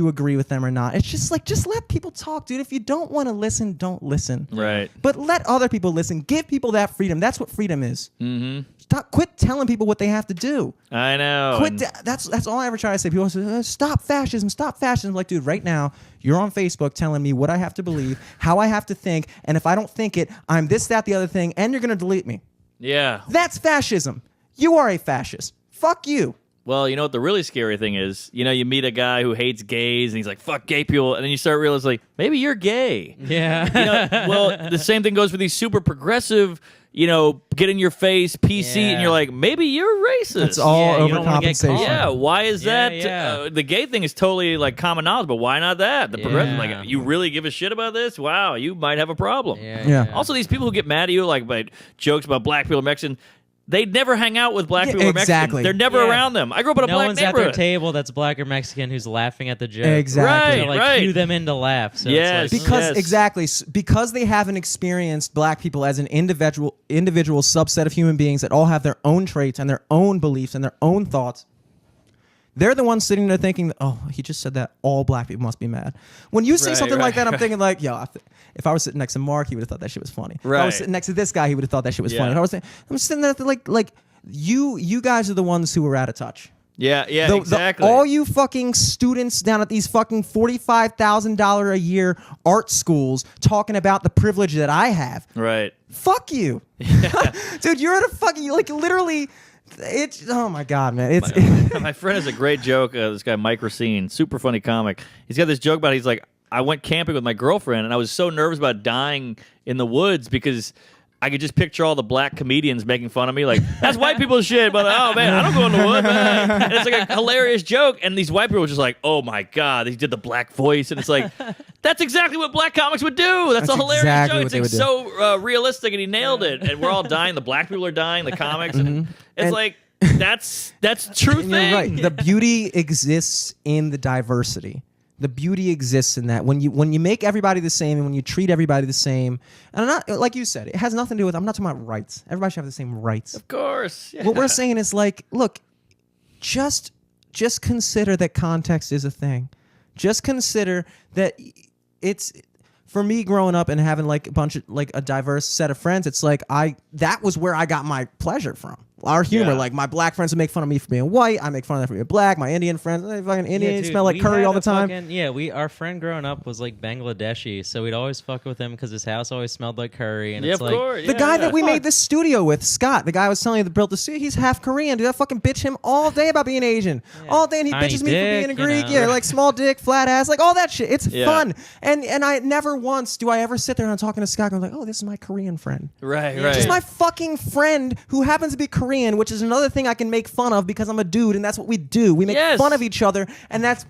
agree with them or not. It's just like, just let people talk, dude. If you don't want to listen, don't listen. Right. But let other people listen. Give people that freedom. That's what freedom is. Mm-hmm. Quit telling people what they have to do. I know. That's all I ever try to say. People say, stop fascism, stop fascism. I'm like, dude, right now, you're on Facebook telling me what I have to believe, how I have to think, and if I don't think it, I'm this, that, the other thing, and you're going to delete me. Yeah. That's fascism. You are a fascist. Fuck you. Well, you know what the really scary thing is? You know, you meet a guy who hates gays and he's like, fuck gay people. And then you start realizing, like, maybe you're gay. Yeah. You know, well, the same thing goes for these super progressive, you know, get in your face, PC, Yeah. and you're like, maybe you're racist. It's all Yeah, you don't wanna get overcompensation. caught. Yeah, why is Yeah, that? yeah. The gay thing is totally like common knowledge, but why not that? The progressive, Yeah. like, you really give a shit about this? Wow, you might have a problem. Yeah. Also, these people who get mad at you, like by jokes about black people or Mexican, they never hang out with black people or exactly. Mexican. They're never Yeah. around them. I grew up in a no black one's at neighborhood. their table that's black or Mexican who's laughing at the joke. Exactly. To, like, Right. cue them in to laugh. So Yes. it's like, Because because they haven't experienced black people as an individual subset of human beings that all have their own traits and their own beliefs and their own thoughts, they're the ones sitting there thinking, oh, he just said that all black people must be mad. When you say Right, something right, like that, I'm right. thinking like, yo, if I was sitting next to Mark, he would have thought that shit was funny. If I Right. was sitting next to this guy, he would have thought that shit was Yeah. funny. And I'm sitting there like you guys are the ones who were out of touch. Yeah, exactly. All you fucking students down at these fucking $45,000 a year art schools talking about the privilege that I have. Right. Fuck you. Dude, you're at a fucking, like, literally, it's, oh my God, man. It's My friend has a great joke. This guy, Mike Racine, super funny comic. He's got this joke about, he's like, I went camping with my girlfriend, and I was so nervous about dying in the woods because I could just picture all the black comedians making fun of me, like, that's white people's shit, but oh man, I don't go in the woods, man. And it's like a hilarious joke, and these white people were just like, oh my God, he did the black voice, and it's like, that's exactly what black comics would do. That's a hilarious exactly joke. what they It's would so realistic, and he nailed it. And we're all dying. The black people are dying. The comics, and it's And- like that's a true And thing. you're right. The beauty exists in the diversity. The beauty exists in that when you make everybody the same and when you treat everybody the same, and I'm not, like you said, it has nothing to do with, I'm not talking about rights. Everybody should have the same rights. Of course. Yeah. What we're saying is like, look, just consider that context is a thing. Just consider that it's, for me growing up and having like a diverse set of friends, it's like that was where I got my pleasure from. Our humor, Yeah. like my black friends would make fun of me for being white. I make fun of them for being black. My Indian friends, they fucking Indian, dude, smell like we curry had all the a time. Our friend growing up was like Bangladeshi, so we'd always fuck with him because his house always smelled like curry. And Yeah, it's of like, course. The guy that we made this studio with, Scott, the guy I was telling you that built the studio, he's half Korean. Dude, I fucking bitch him all day about being Asian. All day, and he Tiny bitches me dick, for being a you Greek. know. Yeah, like small dick, flat ass, like all that shit. It's Yeah. fun. And I never once do I ever sit there and I'm talking to Scott and I'm like, oh, this is my Korean friend. Right. Just my fucking friend who happens to be Korean, which is another thing I can make fun of because I'm a dude, and that's what we do. We make Yes. fun of each other, and that's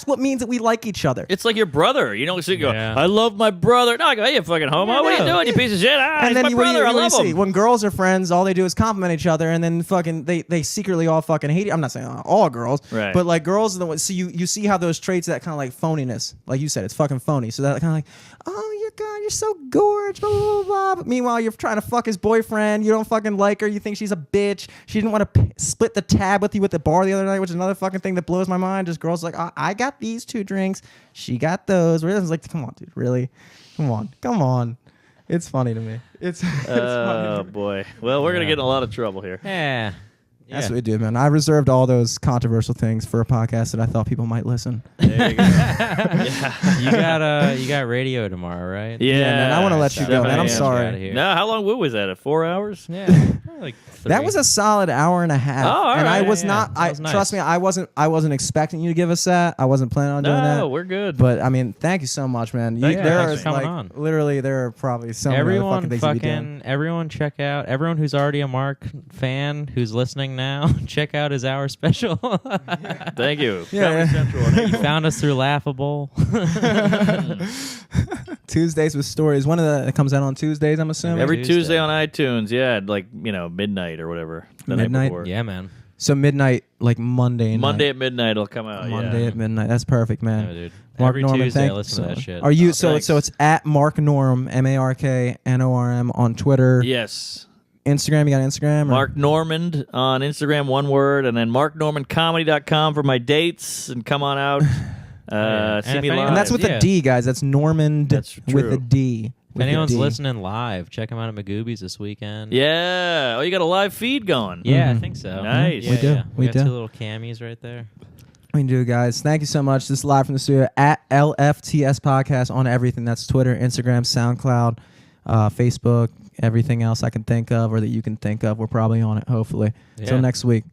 what means that we like each other. It's like your brother. You don't sit and go, Yeah. I love my brother. No, I go, hey, you fucking homo. Yeah, what are you no. doing, you piece of shit? Ah, he's my what do brother. I what do love see? him. When girls are friends, all they do is compliment each other, and then fucking they secretly all fucking hate. I'm not saying all girls, Right. but like girls are the ones. So you see how those traits, that kind of like phoniness, like you said, it's fucking phony. So that kind of like, oh, you're so gorgeous, blah, blah, blah. But meanwhile, you're trying to fuck his boyfriend. You don't fucking like her. You think she's a bitch. She didn't want to split the tab with you at the bar the other night, which is another fucking thing that blows my mind. Just girls like, I got these 2 drinks. She got those. Where it's like, come on, dude, really? Come on. It's funny to me. It's funny Oh, to me. boy. Well, we're going to get in a lot of trouble here. yeah. That's what we do, man. I reserved all those controversial things for a podcast that I thought people might listen. There you go. Yeah. You got radio tomorrow, right? Yeah, man, I wanna let you go, man. I'm 7 a.m. sorry. No, how long was that? 4 hours? Yeah, probably like 3. That was a solid hour and a half. Oh, all and I right. was Yeah, not. that was nice. Trust me, I wasn't expecting you to give us that. I wasn't planning on doing that. No, we're good. But I mean, thank you so much, man. Thanks There for is coming like on. literally there are probably so many other Everyone fucking things to be doing. everyone check out, everyone who's already a Mark fan who's listening now, check out his hour special. Thank you. Yeah. Comedy Central on April. Found us through Laughable. Tuesdays with stories. One of the that comes out on Tuesdays, I'm assuming. Every Tuesday. Tuesday on iTunes, yeah, at like, midnight or whatever. The night Midnight? before. Yeah, man. So midnight, like Monday. Monday night. at midnight it'll come out. Monday yeah. at midnight. That's perfect, man. No, dude. Mark Every Norman, Tuesday, thank I listen to that shit. Are you Oh, so thanks. it's at Mark Norm, MarkNorm on Twitter. Yes. Instagram, you got Instagram? Or? Mark Normand on Instagram, one word, and then marknormandcomedy.com for my dates, and come on out. Yeah. See And me if live. And that's with Yeah. a D, guys. That's Normand That's with true. a D. If With a anyone's D. listening live, check them out at Magoobies this weekend. Yeah. Oh, you got a live feed going. Yeah, Mhm. I think so. Nice. Yeah, We do. yeah. We got do. 2 little camis right there. We do, guys. Thank you so much. This is live from the studio at LFTS Podcast on everything. That's Twitter, Instagram, SoundCloud, Facebook, everything else I can think of or that you can think of. We're probably on it, hopefully. Yeah. Till next week.